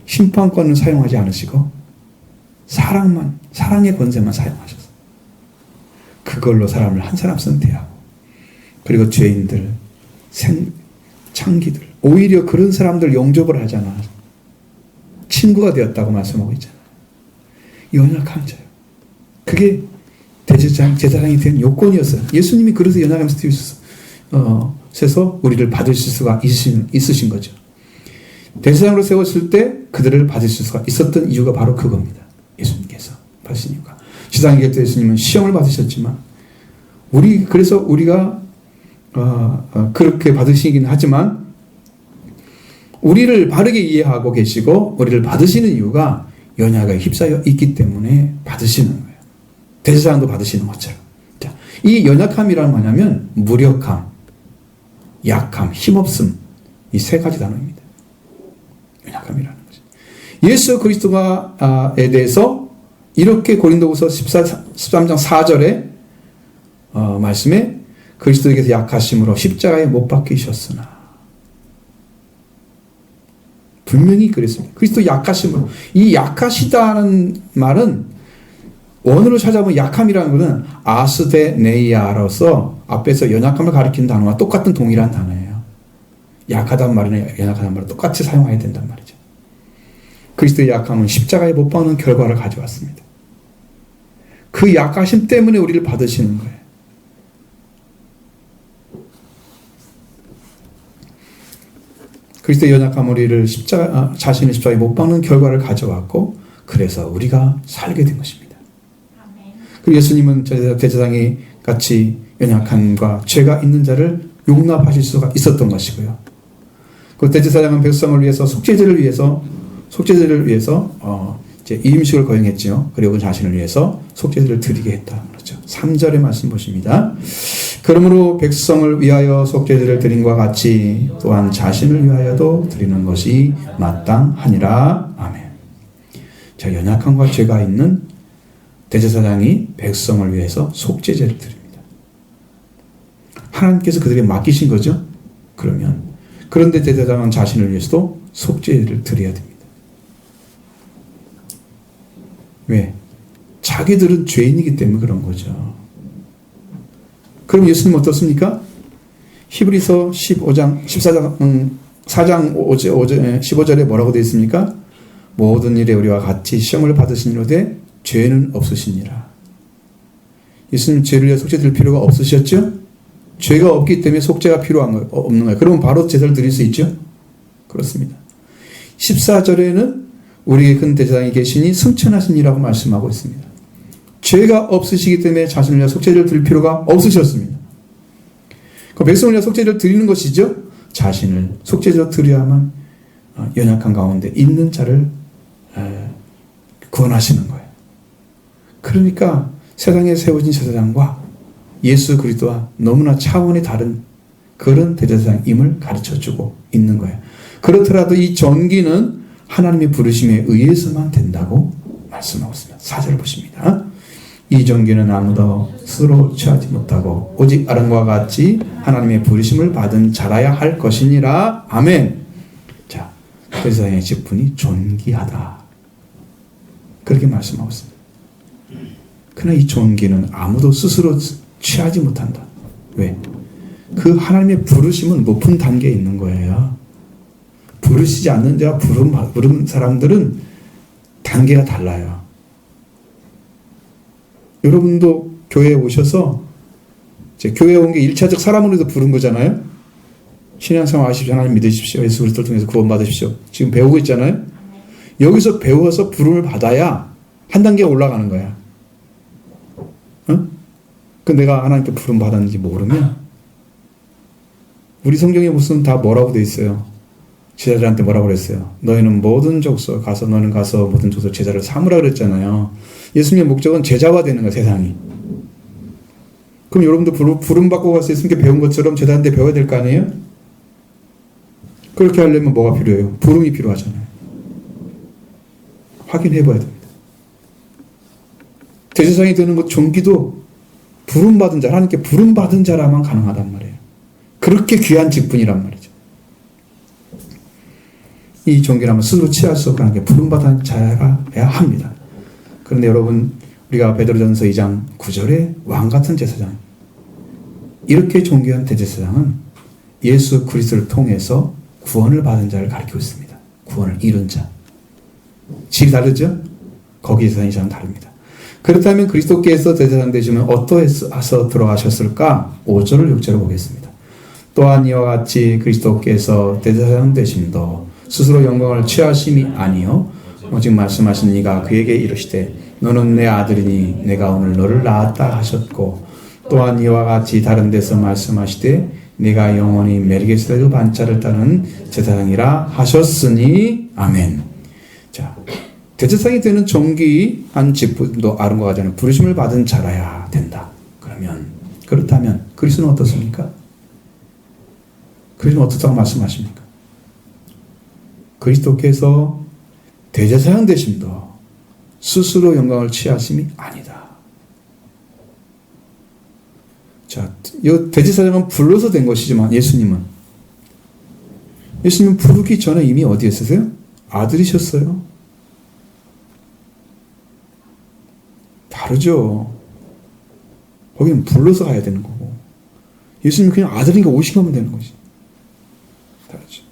심판권은 사용하지 않으시고 사랑의 권세만 사용하셔서 그걸로 사람을 한 사람 선택하고 그리고 죄인들, 창기들 오히려 그런 사람들 영접을 하잖아. 친구가 되었다고 말씀하고 있잖아. 연약한 자요. 그게 제사장이 된 요건이었어요. 예수님이 그래서 연약함 스튜디오에서 우리를 받으실 수가 있으신 거죠. 대제사장으로 세웠을 때 그들을 받으실 수가 있었던 이유가 바로 그겁니다. 예수님께서 받으신 이유가. 지상에 때 예수님은 시험을 받으셨지만 그래서 우리가 그렇게 받으시긴 하지만 우리를 바르게 이해하고 계시고 우리를 받으시는 이유가 연약에 휩싸여 있기 때문에 받으시는 거예요. 대제사장도 받으시는 것처럼. 자, 이 연약함이란 뭐냐면 무력함, 약함, 힘없음 이 세 가지 단어입니다. 연약함이라는 거죠. 예수 그리스도에 대해서 이렇게 고린도후서 13장 4절에 말씀에 그리스도에게서 약하심으로 십자가에 못 박히셨으나, 분명히 그랬습니다. 그리스도 약하심으로. 이 약하시다는 말은 원어로 찾아보면 약함이라는 것은 아스데네이아로서 앞에서 연약함을 가리키는 단어와 똑같은 동일한 단어예요. 약하다는 말이나 연약하다는 말을 똑같이 사용해야 된단 말이죠. 그리스도의 약함은 십자가에 못 박는 결과를 가져왔습니다. 그 약하심 때문에 우리를 받으시는 거예요. 그리스도의 연약함 우리를 자신의 십자가에 못 박는 결과를 가져왔고, 그래서 우리가 살게 된 것입니다. 그리고 예수님은 대제사장이 같이 연약함과 죄가 있는 자를 용납하실 수가 있었던 것이고요. 그 대제사장은 백성을 위해서 속죄제를 위해서 이제 이임식을 거행했지요. 그리고 자신을 위해서 속죄제를 드리게 했다. 그렇죠. 3절의 말씀 보십니다. 그러므로 백성을 위하여 속죄제를 드림과 같이 또한 자신을 위하여도 드리는 것이 마땅하니라. 아멘. 자, 연약함과 죄가 있는 대제사장이 백성을 위해서 속죄제를 드립니다. 하나님께서 그들에게 맡기신 거죠. 그런데 대제사장은 자신을 위해서도 속죄제를 드려야 됩니다. 왜? 자기들은 죄인이기 때문에 그런 거죠. 그럼 예수님 어떻습니까? 히브리서 4장 15절에 뭐라고 되어 있습니까? 모든 일에 우리와 같이 시험을 받으시니로되 죄는 없으시니라. 예수님 죄를 위해 속죄 드릴 필요가 없으셨죠? 죄가 없기 때문에 속죄가 없는 거예요. 그러면 바로 제사를 드릴 수 있죠? 그렇습니다. 14절에는 우리에게 큰 대제사장이 계시니 승천하시니라고 말씀하고 있습니다. 죄가 없으시기 때문에 자신을 위해 속죄를 드릴 필요가 없으셨습니다. 그 백성을 위해 속죄를 드리는 것이죠. 자신을 속죄로 드려야만 연약한 가운데 있는 자를 구원하시는 거예요. 그러니까 세상에 세워진 제사장과 예수 그리스도와 너무나 차원이 다른 그런 대제사장임을 가르쳐주고 있는 거예요. 그렇더라도 이 전기는 하나님의 부르심에 의해서만 된다고 말씀하고 있습니다. 4절 보십니다. 이 전기는 아무도 스스로 취하지 못하고 오직 아론과 같이 하나님의 부르심을 받은 자라야 할 것이니라. 아멘. 자, 대제사장의 직분이 존귀하다. 그렇게 말씀하고 있습니다. 그러나 이 존귀는 아무도 스스로 취하지 못한다. 왜? 그 하나님의 부르심은 높은 단계에 있는 거예요. 부르시지 않는 자와 부른 사람들은 단계가 달라요. 여러분도 교회에 오셔서 이제 교회에 온 게 1차적 사람으로도 부른 거잖아요. 신앙생활 하십시오. 하나님 믿으십시오. 예수 그리스도를 통해서 구원 받으십시오. 지금 배우고 있잖아요. 여기서 배워서 부름을 받아야 한 단계 올라가는 거야. 그 내가 하나님께 부름 받았는지 모르면 우리 성경에 무슨 다 뭐라고 돼 있어요. 제자들한테 뭐라고 그랬어요? 너희는 모든 족속 가서 모든 족속 제자를 삼으라 그랬잖아요. 예수님의 목적은 제자화 되는 거예요. 세상이. 그럼 여러분도 부름 받고 가서 예수님께 배운 것처럼 제자한테 배워야 될 거 아니에요? 그렇게 하려면 뭐가 필요해요? 부름이 필요하잖아요. 확인해 봐야 됩니다. 대제사장이 되는 것 종기도 부름받은 자, 하나님께 부름받은 자라만 가능하단 말이에요. 그렇게 귀한 직분이란 말이죠. 이 종기라면 스스로 취할 수 없고 하나님께 부름받은 자라야 합니다. 그런데 여러분, 우리가 베드로전서 2장 9절에 왕같은 제사장, 이렇게 존귀한 대제사장은 예수 그리스도를 통해서 구원을 받은 자를 가리키고 있습니다. 구원을 이룬 자. 질이 다르죠? 거기 제사장이 좀 다릅니다. 그렇다면 그리스도께서 대제사장 되시면 어떠해서 들어가셨을까? 5절을 6절을 보겠습니다. 또한 이와 같이 그리스도께서 대제사장 되심도 스스로 영광을 취하심이 아니요 오직 말씀하신 이가 그에게 이르시되 너는 내 아들이니 내가 오늘 너를 낳았다 하셨고 또한 이와 같이 다른 데서 말씀하시되 내가 영원히 멜기세덱의 반차를 따르는 제사장이라 하셨으니 아멘. 자, 대제사장이 되는 존귀한 직분도 아론과 같이 부르심을 받은 자라야 된다. 그렇다면 그리스도는 어떻습니까? 그리스도는 어떻다고 말씀하십니까? 그리스도께서 대제사장 되심도 스스로 영광을 취하심이 아니다. 자, 이 대제사장은 불러서 된 것이지만 예수님은 부르기 전에 이미 어디에 있으세요? 아들이셨어요. 다르죠. 거기는 불러서 가야 되는 거고 예수님은 그냥 아들이니까 오시면 되는 거지. 다르죠.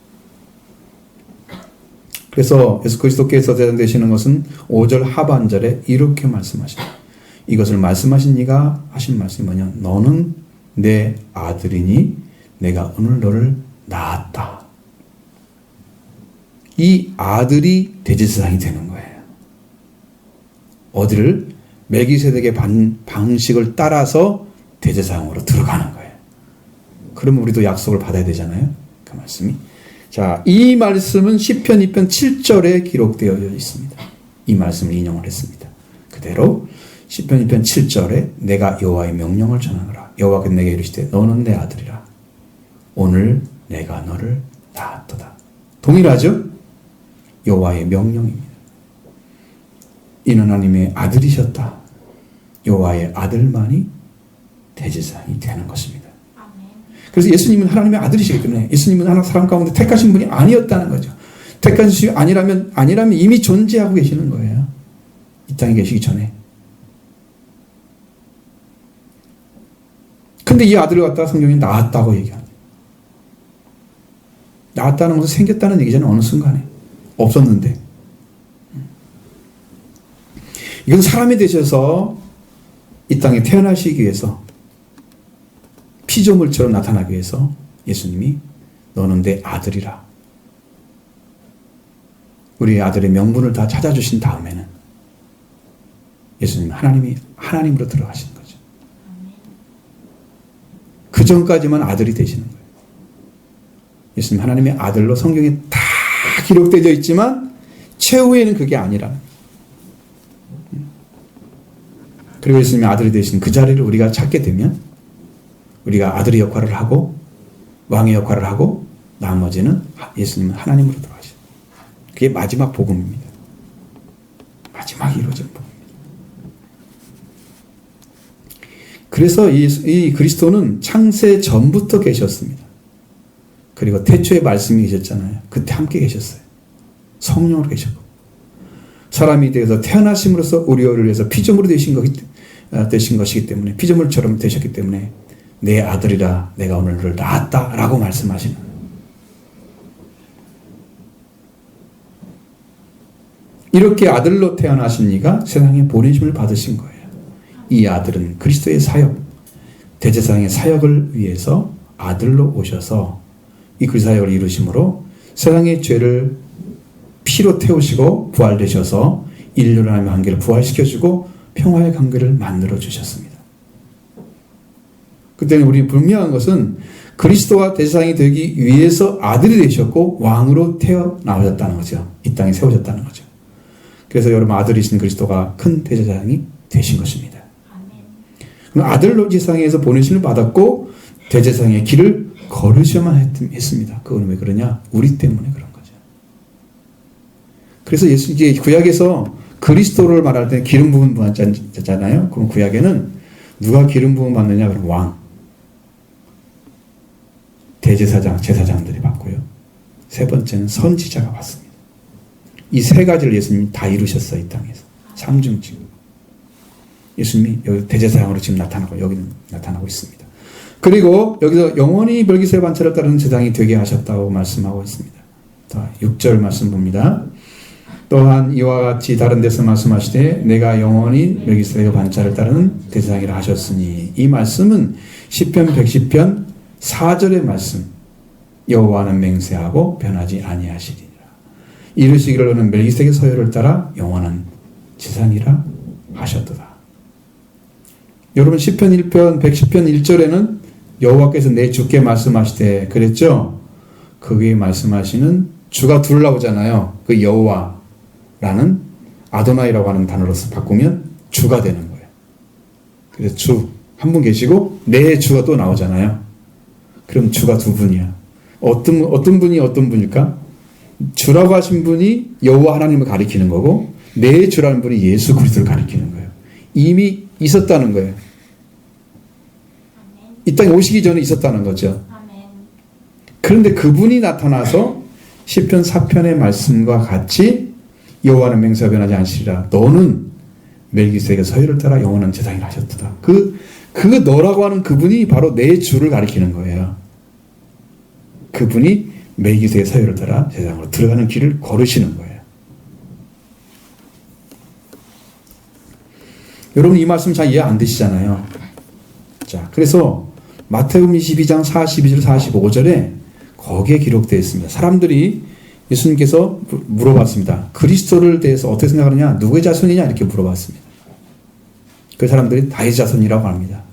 그래서 예수 그리스도께서 대장 되시는 것은 5절 하반절에 이렇게 말씀하십니다. 이것을 말씀하신 이가 하신 말씀이 뭐냐? 너는 내 아들이니 내가 오늘 너를 낳았다. 이 아들이 대제사장이 되는 거예요. 어디를? 멜기세덱의 방식을 따라서 대제사장으로 들어가는 거예요. 그러면 우리도 약속을 받아야 되잖아요. 그 말씀이. 자, 이 말씀은 시편 2편 7절에 기록되어 있습니다. 이 말씀을 인용을 했습니다. 그대로 시편 2편 7절에 내가 여호와의 명령을 전하노라. 여호와께서 내게 이르시되 너는 내 아들이라. 오늘 내가 너를 낳았도다. 동일하죠? 여호와의 명령입니다. 이는 하나님의 아들이셨다. 여호와의 아들만이 대제사장이 되는 것입니다. 그래서 예수님은 하나님의 아들이시기 때문에 예수님은 하나 사람 가운데 택하신 분이 아니었다는 거죠. 택하신 분이 아니라면 이미 존재하고 계시는 거예요. 이 땅에 계시기 전에. 근데 이 아들을 갖다가 성경이 낳았다고 얘기합니다. 낳았다는 것은 생겼다는 얘기잖아요. 어느 순간에. 없었는데. 이건 사람이 되셔서 이 땅에 태어나시기 위해서 피조물처럼 나타나기 위해서 예수님이 너는 내 아들이라. 우리 아들의 명분을 다 찾아주신 다음에는 예수님은 하나님으로 들어가시는 거죠. 그 전까지만 아들이 되시는 거예요. 예수님 하나님의 아들로 성경에 다 기록되어 있지만 최후에는 그게 아니라. 그리고 예수님이 아들이 되신 그 자리를 우리가 찾게 되면 우리가 아들의 역할을 하고 왕의 역할을 하고 나머지는 예수님은 하나님으로 들어가셔요. 그게 마지막 복음입니다. 마지막 이루어진 복음입니다. 그래서 이 그리스도는 창세 전부터 계셨습니다. 그리고 태초에 말씀이 계셨잖아요. 그때 함께 계셨어요. 성령으로 계셨고 사람이 되어서 태어나심으로써 우리를 위해서 피조물이 되신 것이기 때문에 피조물처럼 되셨기 때문에 내 아들이라 내가 오늘 너를 낳았다 라고 말씀하시는 거예요. 이렇게 아들로 태어나신 이가 세상에 보내심을 받으신 거예요. 이 아들은 그리스도의 사역, 대제사장의 사역을 위해서 아들로 오셔서 이 그 사역을 이루심으로 세상의 죄를 피로 태우시고 부활되셔서 인류를 하나님의 관계를 부활시켜주고 평화의 관계를 만들어 주셨습니다. 그때는 우리 분명한 것은 그리스도와 대제사장이 되기 위해서 아들이 되셨고 왕으로 태어나셨다는 거죠. 이 땅에 세우셨다는 거죠. 그래서 여러분 아들이신 그리스도가 큰 대제사장이 되신 것입니다. 그럼 아들로 지상에서 보내심을 받았고 대제사장의 길을 걸으셔야만 했습니다. 그건 왜 그러냐? 우리 때문에 그런 거죠. 그래서 이제 구약에서 그리스도를 말할 때 기름 부음 받잖아요. 그럼 구약에는 누가 기름 부음 받느냐? 그럼 왕, 대제사장, 제사장들이 받고요. 세 번째는 선지자가 받습니다. 이 세 가지를 예수님이 다 이루셨어요. 이 땅에서. 삼중직. 예수님이 여기 대제사장으로 지금 나타나고 여기는 나타나고 있습니다. 그리고 여기서 영원히 멜기세덱 반차를 따르는 제사장이 되게 하셨다고 말씀하고 있습니다. 6절 말씀 봅니다. 또한 이와 같이 다른 데서 말씀하시되 내가 영원히 멜기세덱 반차를 따르는 대제사장이라 하셨으니 이 말씀은 시편 110편 4절의 말씀 여호와는 맹세하고 변하지 아니하시리라. 이르시기를 너는 멜기세덱의 서열을 따라 영원한 제사장이라 하셨도다. 여러분 시편 1편 110편 1절에는 여호와께서 내 주께 말씀하시되 그랬죠? 거기에 말씀하시는 주가 둘 나오잖아요. 그 여호와라는 아도나이라고 하는 단어로서 바꾸면 주가 되는 거예요. 그래서 주 한 분 계시고 내 주가 또 나오잖아요. 그럼 주가 두 분이야. 어떤 분이 어떤 분일까? 주라고 하신 분이 여호와 하나님을 가리키는 거고 내 주라는 분이 예수 그리스도를 가리키는 거예요. 이미 있었다는 거예요. 이 땅에 오시기 전에 있었다는 거죠. 그런데 그분이 나타나서 시편 4편의 말씀과 같이 여호와는 맹세하여 변하지 않으시리라. 너는 멜기세덱의 서유를 따라 영원한 제사장이라 하셨도다. 그 너라고 하는 그분이 바로 내 주를 가리키는 거예요. 그분이 멜기세덱의 서유를 따라 제사장으로 들어가는 길을 걸으시는 거예요. 여러분 이 말씀 잘 이해 안 되시잖아요. 자, 그래서 마태복음 22장 42절 45절에 거기에 기록되어 있습니다. 사람들이 예수님께서 물어봤습니다. 그리스도를 대해서 어떻게 생각하느냐? 누구의 자손이냐? 이렇게 물어봤습니다. 그 사람들이 다윗의 자손이라고 합니다.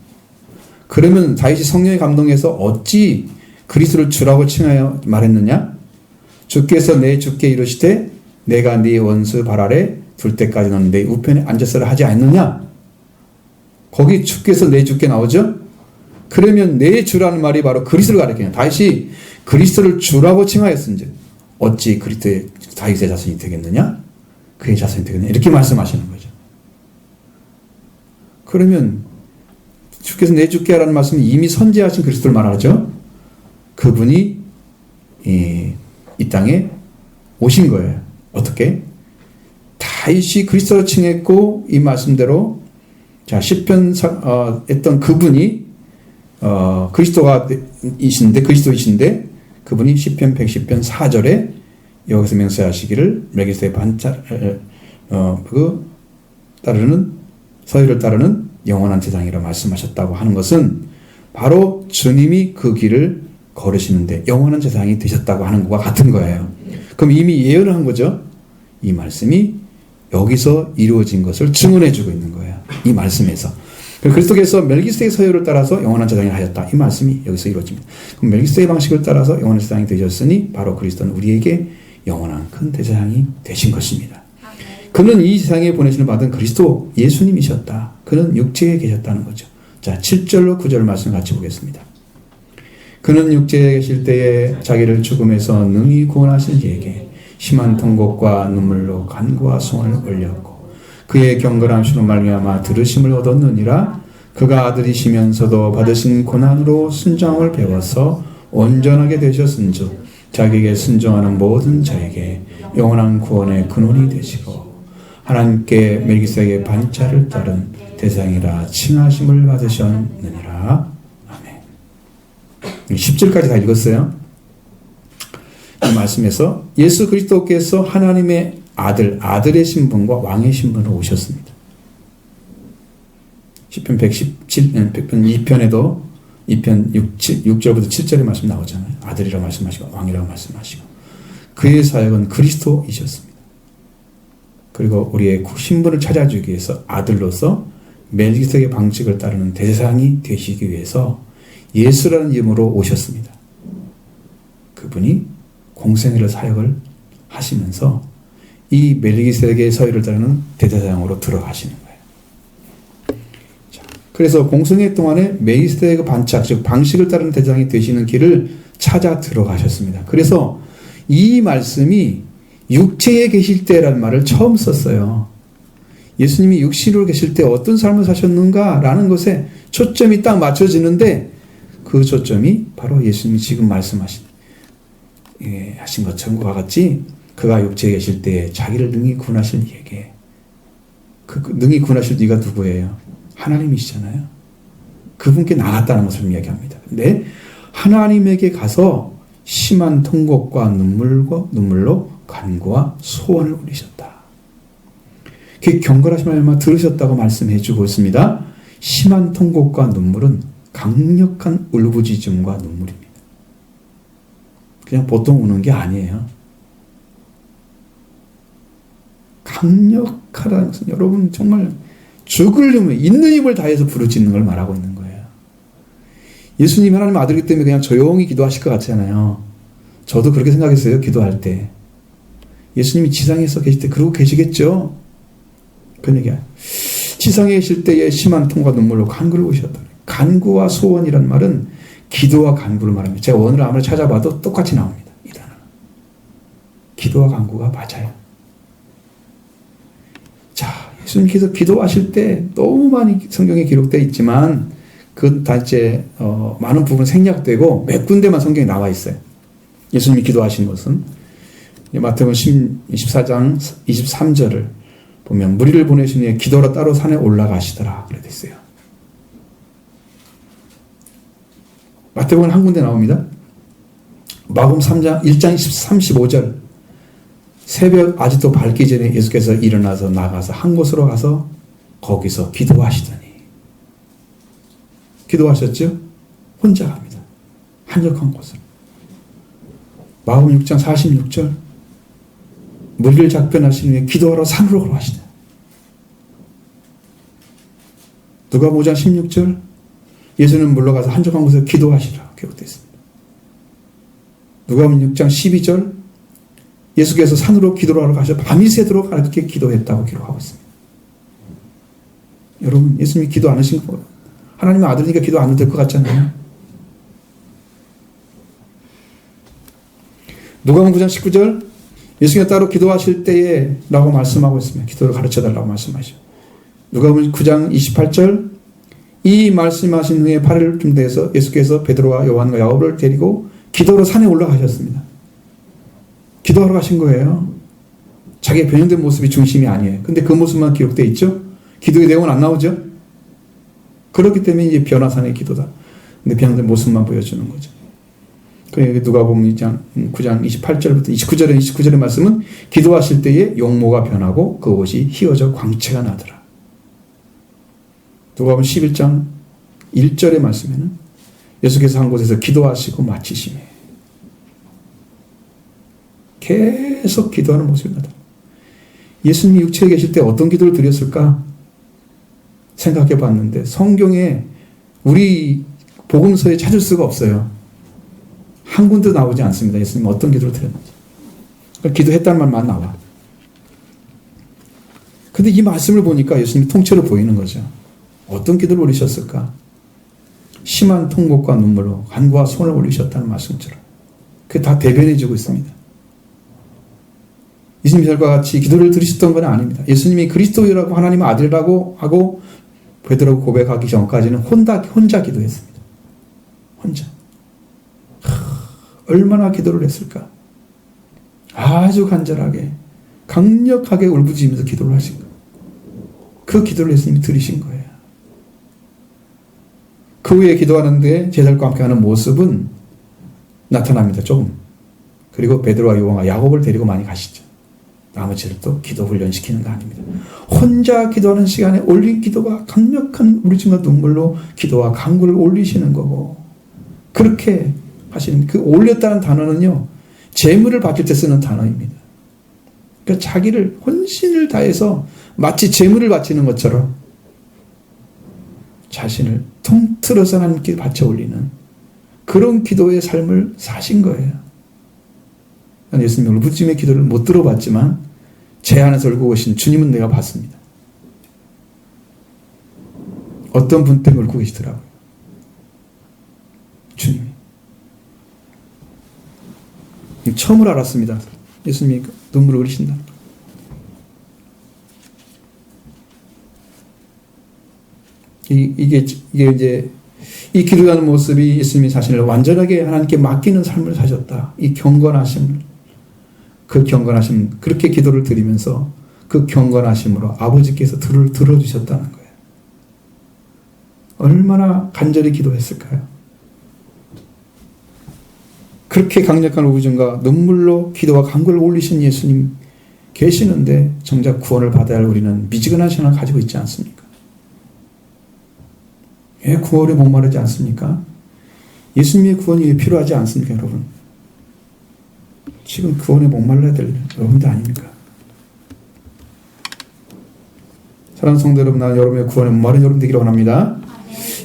그러면 다윗이 성령에 감동해서 어찌 그리스도를 주라고 칭하여 말했느냐? 주께서 내 주께 이르시되 내가 네 원수 발 아래 둘 때까지는 내 우편에 앉았으라 하지 않느냐? 거기 주께서 내 주께 나오죠? 그러면 내 주라는 말이 바로 그리스도를 가리키는 다윗이 그리스도를 주라고 칭하였은지 어찌 그리스도의 다윗의 자손이 되겠느냐? 그의 자손이 되겠느냐? 이렇게 말씀하시는 거죠. 그러면 주께서 내 주께 하라는 말씀은 이미 선지하신 그리스도를 말하죠. 그분이 이 땅에 오신 거예요. 어떻게? 다윗이 그리스도로 칭했고 이 말씀대로 자 시편 했던 그분이 그리스도이신데 그분이 시편 110편 4절에 여기서 맹세하시기를 멜기세덱의 반차를 따르는 서유를 따르는 영원한 제사장이라 말씀하셨다고 하는 것은 바로 주님이 그 길을 걸으시는데 영원한 제사장이 되셨다고 하는 것과 같은 거예요. 그럼 이미 예언을 한 거죠. 이 말씀이 여기서 이루어진 것을 증언해 주고 있는 거예요. 이 말씀에서. 그리스도께서 멜기세덱의 서유를 따라서 영원한 제사장이 하셨다. 이 말씀이 여기서 이루어집니다. 그럼 멜기세덱의 방식을 따라서 영원한 제사장이 되셨으니 바로 그리스도는 우리에게 영원한 큰 제사장이 되신 것입니다. 그는 이 세상에 보내심을 받은 그리스도 예수님이셨다. 그는 육체에 계셨다는 거죠. 자, 7절로 9절 말씀 같이 보겠습니다. 그는 육체에 계실 때에 자기를 죽음에서 능히 구원하신 이에게 심한 통곡과 눈물로 간구와 소원을 올렸고 그의 경건함으로 말미암아 들으심을 얻었느니라. 그가 아들이시면서도 받으신 고난으로 순종을 배워서 온전하게 되셨은즉 자기에게 순종하는 모든 자에게 영원한 구원의 근원이 되시고 하나님께 멜기세덱의 반차를 따른 대상이라 칭하심을 받으셨느니라. 아멘. 10절까지 다 읽었어요. 이 말씀에서 예수 그리스도께서 하나님의 아들의 신분과 왕의 신분으로 오셨습니다. 시편 12편에도 2편 6절부터 7절의 말씀 나오잖아요. 아들이라고 말씀하시고 왕이라고 말씀하시고 그의 사역은 그리스도이셨습니다. 그리고 우리의 신분을 찾아주기 위해서 아들로서 멜기세덱의 방식을 따르는 대상이 되시기 위해서 예수라는 이름으로 오셨습니다. 그분이 공생애를 사역을 하시면서 이 멜기세덱의 서유를 따르는 대제사장으로 들어가시는 거예요. 자, 그래서 공생애 동안에 멜기세덱의 반차, 즉 방식을 따르는 대제사장이 되시는 길을 찾아 들어가셨습니다. 그래서 이 말씀이 육체에 계실 때라는 말을 처음 썼어요. 예수님이 육신으로 계실 때 어떤 삶을 사셨는가라는 것에 초점이 딱 맞춰지는데 그 초점이 바로 예수님이 지금 말씀하신 하신 것처럼과 같이 그가 육체에 계실 때 자기를 능히 구원하실 이에게 능히 구원하실 이가 누구예요? 하나님이시잖아요. 그분께 나갔다는 것을 이야기합니다. 근데 하나님에게 가서 심한 통곡과 눈물로 간구와 소원을 올리셨다. 그 경건하신 말만 들으셨다고 말씀해 주고 있습니다. 심한 통곡과 눈물은 강력한 울부짖음과 눈물입니다. 그냥 보통 우는 게 아니에요. 강력하다는 것은 여러분 정말 죽으려면 있는 힘을 다해서 부르짖는 걸 말하고 있는 거예요. 예수님 하나님 아들이기 때문에 그냥 조용히 기도하실 것 같잖아요. 저도 그렇게 생각했어요. 기도할 때. 예수님이 지상에서 계실 때 그러고 계시겠죠. 그 얘기야. 지상에 계실 때에 심한 통과 눈물로 간구를 오셨다. 간구와 소원이란 말은 기도와 간구를 말합니다. 제가 오늘 아무리 찾아봐도 똑같이 나옵니다. 이 단어는. 기도와 간구가 맞아요. 자, 예수님께서 기도하실 때 너무 많이 성경에 기록되어 있지만 그 다 이제 많은 부분은 생략되고 몇 군데만 성경에 나와 있어요. 예수님이 기도하신 것은 마태복음 24장 23절을 보면 무리를 보내신 후에 기도로 따로 산에 올라가시더라 그래 돼 있어요. 마태복음 한 군데 나옵니다. 마가복음 1장 35절 새벽 아직도 밝기 전에 예수께서 일어나서 나가서 한 곳으로 가서 거기서 기도하시더니 기도하셨죠? 혼자 갑니다. 한적한 곳으로. 마가복음 6장 46절 무리를 작별하신 후에 기도하러 산으로 걸어가시다. 누가복음 5장 16절 예수는 물러가서 한적한 곳에서 기도하시라 기록되어 있습니다. 누가복음 6장 12절 예수께서 산으로 기도를 하러 가셔 밤이 새도록 그렇게 기도했다고 기록하고 있습니다. 여러분 예수님이 기도 안 하신 거예요. 하나님의 아들이니까 기도 안 해도 될 것 같잖아요. 누가복음 9장 19절 예수님이 따로 기도하실 때에 라고 말씀하고 있습니다. 기도를 가르쳐달라고 말씀하시죠. 누가복음 9장 28절 이 말씀하신 후에 8일쯤 돼서 예수께서 베드로와 요한과 야고보를 데리고 기도로 산에 올라가셨습니다. 기도하러 가신 거예요. 자기의 변형된 모습이 중심이 아니에요. 근데 그 모습만 기록되어 있죠. 기도의 내용은 안 나오죠. 그렇기 때문에 이제 변화산의 기도다. 근데 변형된 모습만 보여주는 거죠. 그러니까 누가복음 9장 28절부터 29절의 말씀은 기도하실 때에 용모가 변하고 그 옷이 휘어져 광채가 나더라. 누가복음 11장 1절의 말씀에는 예수께서 한 곳에서 기도하시고 마치시며 계속 기도하는 모습이 나다. 예수님이 육체에 계실 때 어떤 기도를 드렸을까 생각해 봤는데 성경에 우리 복음서에 찾을 수가 없어요. 한 군데도 나오지 않습니다. 예수님이 어떤 기도를 드렸는지. 그러니까 기도했다는 말만 나와. 근데 이 말씀을 보니까 예수님이 통째로 보이는 거죠. 어떤 기도를 올리셨을까? 심한 통곡과 눈물로 간구와 손을 올리셨다는 말씀처럼. 그게 다 대변해주고 있습니다. 예수님과 같이 기도를 들으셨던 건 아닙니다. 예수님이 그리스도라고 하나님의 아들이라고 하고 베드로 고백하기 전까지는 혼자 기도했습니다. 혼자. 얼마나 기도를 했을까? 아주 간절하게 강력하게 울부짖으면서 기도를 하신 거예요. 그 기도를 예수님이 들으신 거예요. 그 후에 기도하는데 제자들과 함께 하는 모습은 나타납니다. 조금. 그리고 베드로와 요한과 야고보를 데리고 많이 가시죠. 나머지를 또 기도 훈련시키는 거 아닙니다. 혼자 기도하는 시간에 올린 기도가 강력한 울음과 눈물로 기도와 간구를 올리시는 거고 그렇게 하시는 그 올렸다는 단어는요. 재물을 바칠 때 쓰는 단어입니다. 그러니까 자기를 혼신을 다해서 마치 재물을 바치는 것처럼 자신을 통틀어서 하나님께 바쳐 올리는 그런 기도의 삶을 사신 거예요. 예수님이 울부짖음의 기도를 못 들어봤지만 제 안에서 울고 계신 주님은 내가 봤습니다. 어떤 분 때문에 울고 계시더라고요. 주님이. 처음으로 알았습니다. 예수님이 눈물을 흘리신다. 이게 이제 이 기도하는 모습이 예수님이 자신을 완전하게 하나님께 맡기는 삶을 사셨다. 이 경건하심, 그 경건하심, 그렇게 기도를 드리면서 그 경건하심으로 아버지께서 들어주셨다는 거예요. 얼마나 간절히 기도했을까요? 그렇게 강력한 우정과 눈물로 기도와 간구를 올리신 예수님 계시는데 정작 구원을 받아야 할 우리는 미지근한 신앙을 가지고 있지 않습니까? 왜 구원에 목마르지 않습니까? 예수님의 구원이 왜 필요하지 않습니까, 여러분? 지금 구원에 목말라야 될 여러분들 아닙니까? 사랑하는 성도 여러분, 나는 여러분의 구원에 목마른 여러분 되기를 원합니다.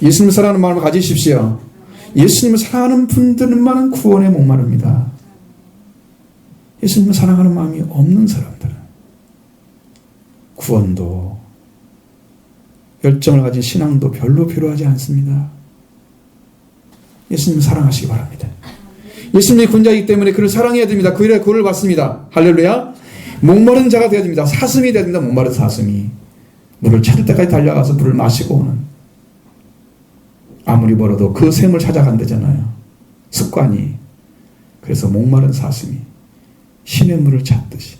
예수님을 사랑하는 마음을 가지십시오. 예수님을 사랑하는 분들만은 구원에 목마릅니다. 예수님을 사랑하는 마음이 없는 사람들은 구원도 열정을 가진 신앙도 별로 필요하지 않습니다. 예수님을 사랑하시기 바랍니다. 예수님이 군자이기 때문에 그를 사랑해야 됩니다. 그 일에 구원을 받습니다. 할렐루야. 목마른 자가 되어야 됩니다. 사슴이 되어야 됩니다. 목마른 사슴이. 물을 찾을 때까지 달려가서 물을 마시고 오는. 아무리 멀어도 그 샘을 찾아간다잖아요. 습관이. 그래서 목마른 사슴이 신의 물을 찾듯이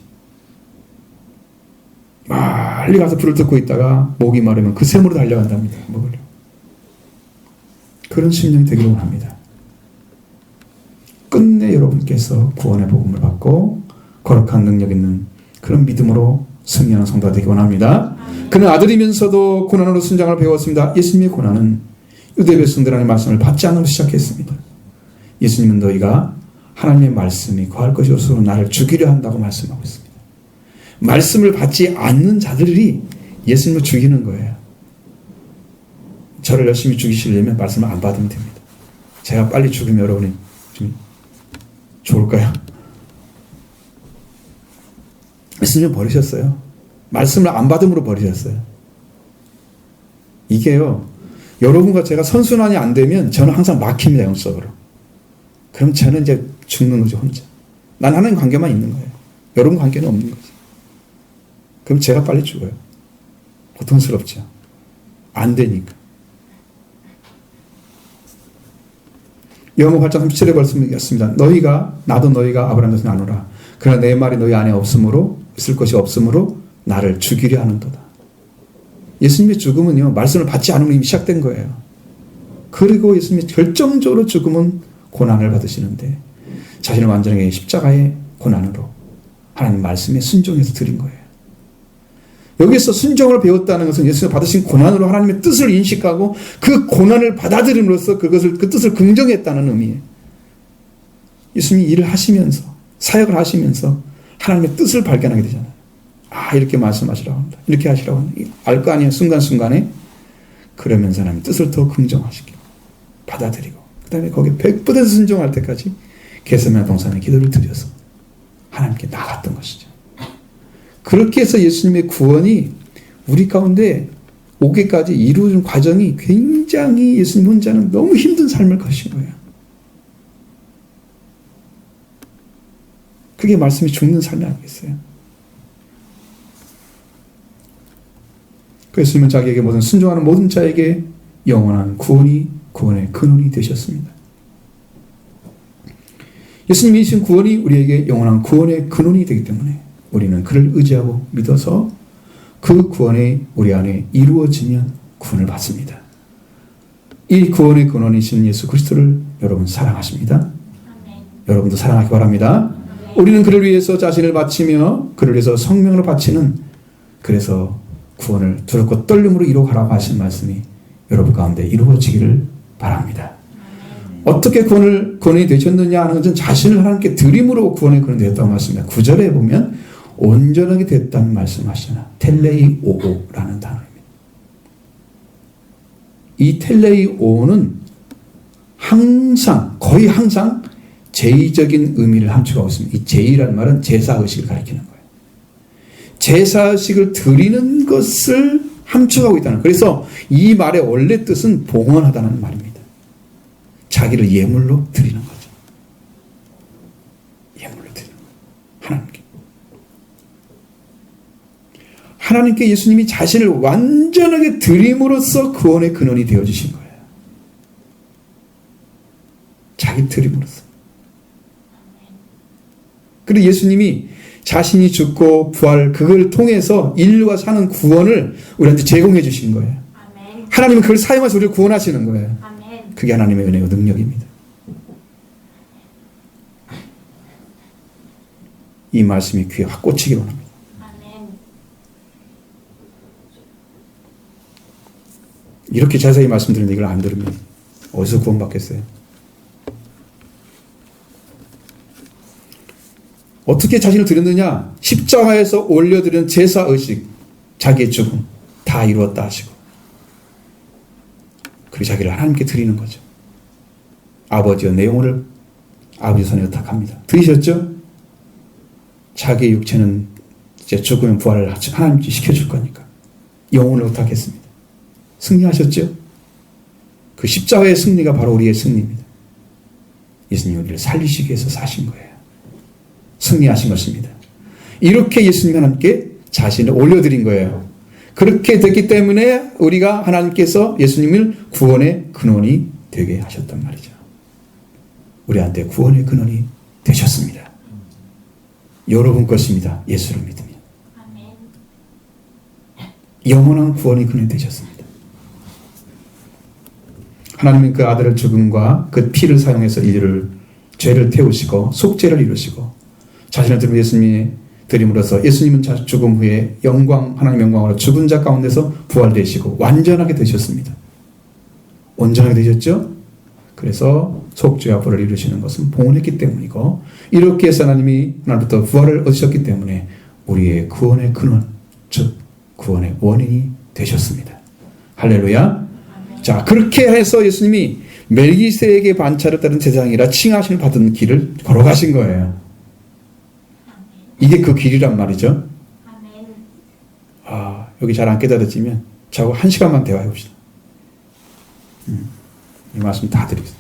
멀리 가서 불을 뜯고 있다가 목이 마르면 그 샘으로 달려간답니다. 먹으려고. 그런 심령이 되기를 원합니다. 끝내 여러분께서 구원의 복음을 받고 거룩한 능력 있는 그런 믿음으로 승리하는 성도가 되기 원합니다. 그는 아들이면서도 고난으로 순장을 배웠습니다. 예수님의 고난은 유대 백성들의 말씀을 받지 않으로 시작했습니다. 예수님은 너희가 하나님의 말씀이 거할 것이 없으므로 나를 죽이려 한다고 말씀하고 있습니다. 말씀을 받지 않는 자들이 예수님을 죽이는 거예요. 저를 열심히 죽이시려면 말씀을 안 받으면 됩니다. 제가 빨리 죽으면 여러분이 좀 좋을까요? 예수님은 버리셨어요. 말씀을 안 받음으로 버리셨어요. 이게요, 여러분과 제가 선순환이 안 되면 저는 항상 막힙니다, 영적으로. 그럼 저는 이제 죽는 거죠, 혼자. 난 하나님 관계만 있는 거예요. 여러분 관계는 없는 거죠. 그럼 제가 빨리 죽어요. 고통스럽죠. 안 되니까. 요한복음 8장 37에 말씀드렸습니다. 나도 너희가 아브라함 자손이 아노라. 그러나 내 말이 너희 안에 있을 것이 없으므로 나를 죽이려 하는도다. 예수님의 죽음은요, 말씀을 받지 않으면 이미 시작된 거예요. 그리고 예수님이 결정적으로 죽음은 고난을 받으시는데 자신을 완전하게 십자가의 고난으로 하나님 말씀에 순종해서 드린 거예요. 여기서 순종을 배웠다는 것은 예수님이 받으신 고난으로 하나님의 뜻을 인식하고 그 고난을 받아들임으로써 그 뜻을 긍정했다는 의미예요. 예수님이 일을 하시면서, 사역을 하시면서 하나님의 뜻을 발견하게 되잖아요. 아, 이렇게 말씀하시라고 합니다. 이렇게 하시라고 합니다. 알 거 아니에요. 순간순간에. 그러면서 하나님의 뜻을 더 긍정하시고 받아들이고 그 다음에 거기에 100% 순종할 때까지 겟세마네 동산에 기도를 드려서 하나님께 나갔던 것이죠. 그렇게 해서 예수님의 구원이 우리 가운데 오기까지 이루어진 과정이 굉장히 예수님 혼자는 너무 힘든 삶을 거신 거예요. 그게 말씀이 죽는 삶이 아니겠어요? 그래서 예수님은 자기에게 모든 순종하는 모든 자에게 영원한 구원의 근원이 되셨습니다. 예수님이 주신 구원이 우리에게 영원한 구원의 근원이 되기 때문에 우리는 그를 의지하고 믿어서 그 구원이 우리 안에 이루어지면 구원을 받습니다. 이 구원의 근원이신 예수 그리스도를 여러분 사랑하십니다. 아멘. 여러분도 사랑하기 바랍니다. 아멘. 우리는 그를 위해서 자신을 바치며 그를 위해서 성명을 바치는, 그래서 구원을 두렵고 떨림으로 이루어가라고 하신 말씀이 여러분 가운데 이루어지기를 바랍니다. 아멘. 어떻게 구원이 되셨느냐 하는 것은 자신을 하나님께 드림으로 구원의 근원이 되었다고 말씀합니다. 9절에 보면 온전하게 됐다는 말씀하시잖아요. 텔레이오라는 단어입니다. 이 텔레이오는 거의 항상 제의적인 의미를 함축하고 있습니다. 이 제의라는 말은 제사의식을 가리키는 거예요. 제사의식을 드리는 것을 함축하고 있다는 거예요. 그래서 이 말의 원래 뜻은 봉헌하다는 말입니다. 자기를 예물로 드리는 거죠. 예물로 드리는 거예요. 하나님께 예수님이 자신을 완전하게 드림으로써 구원의 근원이 되어주신 거예요. 자기 드림으로써. 그리고 예수님이 자신이 죽고 부활, 그걸 통해서 인류가 사는 구원을 우리한테 제공해 주신 거예요. 아멘. 하나님은 그걸 사용해서 우리를 구원하시는 거예요. 아멘. 그게 하나님의 은혜와 능력입니다. 이 말씀이 귀에 확 꽂히기 원합니다. 이렇게 자세히 말씀드리는데 이걸 안 들으면 어디서 구원받겠어요? 어떻게 자신을 드렸느냐? 십자가에서 올려드린 제사의식, 자기의 죽음 다 이루었다 하시고, 그리고 자기를 하나님께 드리는 거죠. 아버지여 내 영혼을 아버지 손에 의탁합니다. 들으셨죠? 자기의 육체는 이제 죽으면 부활을 하나님께 시켜줄 거니까 영혼을 의탁했습니다. 승리하셨죠? 그 십자가의 승리가 바로 우리의 승리입니다. 예수님이 우리를 살리시기 위해서 사신 거예요. 승리하신 것입니다. 이렇게 예수님 하나님께 자신을 올려드린 거예요. 그렇게 됐기 때문에 우리가 하나님께서 예수님을 구원의 근원이 되게 하셨단 말이죠. 우리한테 구원의 근원이 되셨습니다. 여러분 것입니다. 예수를 믿으면. 영원한 구원의 근원이 되셨습니다. 하나님은 그 아들의 죽음과 그 피를 사용해서 인류를 죄를 태우시고 속죄를 이루시고 자신을 드리고 예수님이 드림으로써 예수님은 죽음 후에 영광, 하나님 영광으로 죽은 자 가운데서 부활되시고 완전하게 되셨습니다. 온전하게 되셨죠? 그래서 속죄와 부활을 이루시는 것은 봉헌했기 때문이고 이렇게 해서 하나님이 하나님부터 부활을 얻으셨기 때문에 우리의 구원의 근원, 즉 구원의 원인이 되셨습니다. 할렐루야. 자, 그렇게 해서 예수님이 멜기세덱의 반차를 따른 제사장이라 칭하심을 받은 길을 걸어가신 거예요. 이게 그 길이란 말이죠. 아, 여기 잘 안 깨달아지면 저하고 1시간만 대화해 봅시다. 이 말씀 다 드리겠습니다.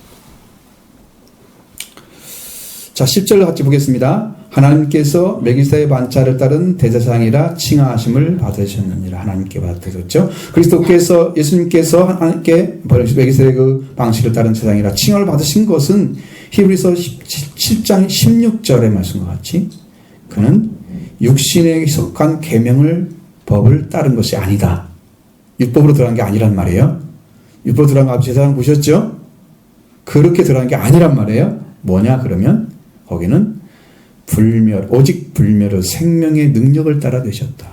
자, 10절 같이 보겠습니다. 하나님께서 멜기세덱의 반차를 따른 대제사장이라 칭하심을 받으셨느니라. 하나님께 받으셨죠. 그리스도께서 예수님께서 하나님께 멜기세덱의 그 방식을 따른 제사장이라 칭함을 받으신 것은 히브리서 17장 16절의 말씀과 같이 그는 육신에 속한 계명을 법을 따른 것이 아니다. 율법으로 들어간 게 아니란 말이에요. 율법으로 들어간 거 제사장 보셨죠? 그렇게 들어간 게 아니란 말이에요. 뭐냐 그러면 거기는 오직 불멸의 생명의 능력을 따라 되셨다.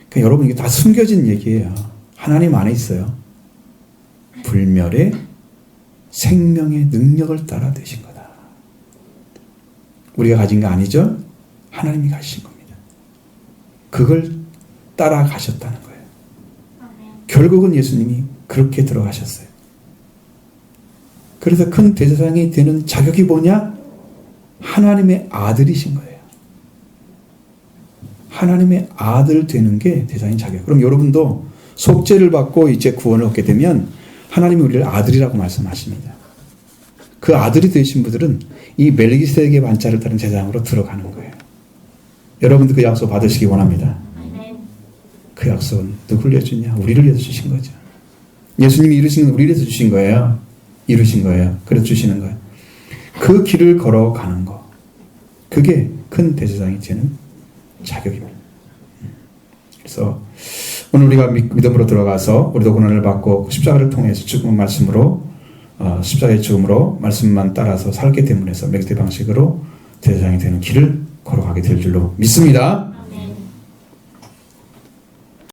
그러니까 여러분 이게 다 숨겨진 얘기예요. 하나님 안에 있어요. 불멸의 생명의 능력을 따라 되신 거다. 우리가 가진 거 아니죠? 하나님이 가신 겁니다. 그걸 따라가셨다는 거예요. 결국은 예수님이 그렇게 들어가셨어요. 그래서 큰 대제사장이 되는 자격이 뭐냐? 하나님의 아들이신 거예요. 하나님의 아들 되는 게 대제사장의 자격. 그럼 여러분도 속죄를 받고 이제 구원을 얻게 되면 하나님이 우리를 아들이라고 말씀하십니다. 그 아들이 되신 분들은 이 멜기세덱의 반차를 따른 제사장으로 들어가는 거예요. 여러분도 그 약속 받으시기 원합니다. 그 약속은 누굴 위해 주냐? 우리를 위해서 주신 거죠. 예수님이 이루신 건 우리를 위해서 주신 거예요. 이루신 거예요. 그래서 주시는 거예요. 그 길을 걸어가는 거. 그게 큰 대제사장이 되는 자격입니다. 그래서 오늘 우리가 믿음으로 들어가서 우리도 고난을 받고 십자가를 통해서 죽음의 말씀으로 십자가의 죽음으로 말씀만 따라서 살게 됨으로 해서 멜기세덱 방식으로 대제사장이 되는 길을 걸어가게 될 줄로 믿습니다.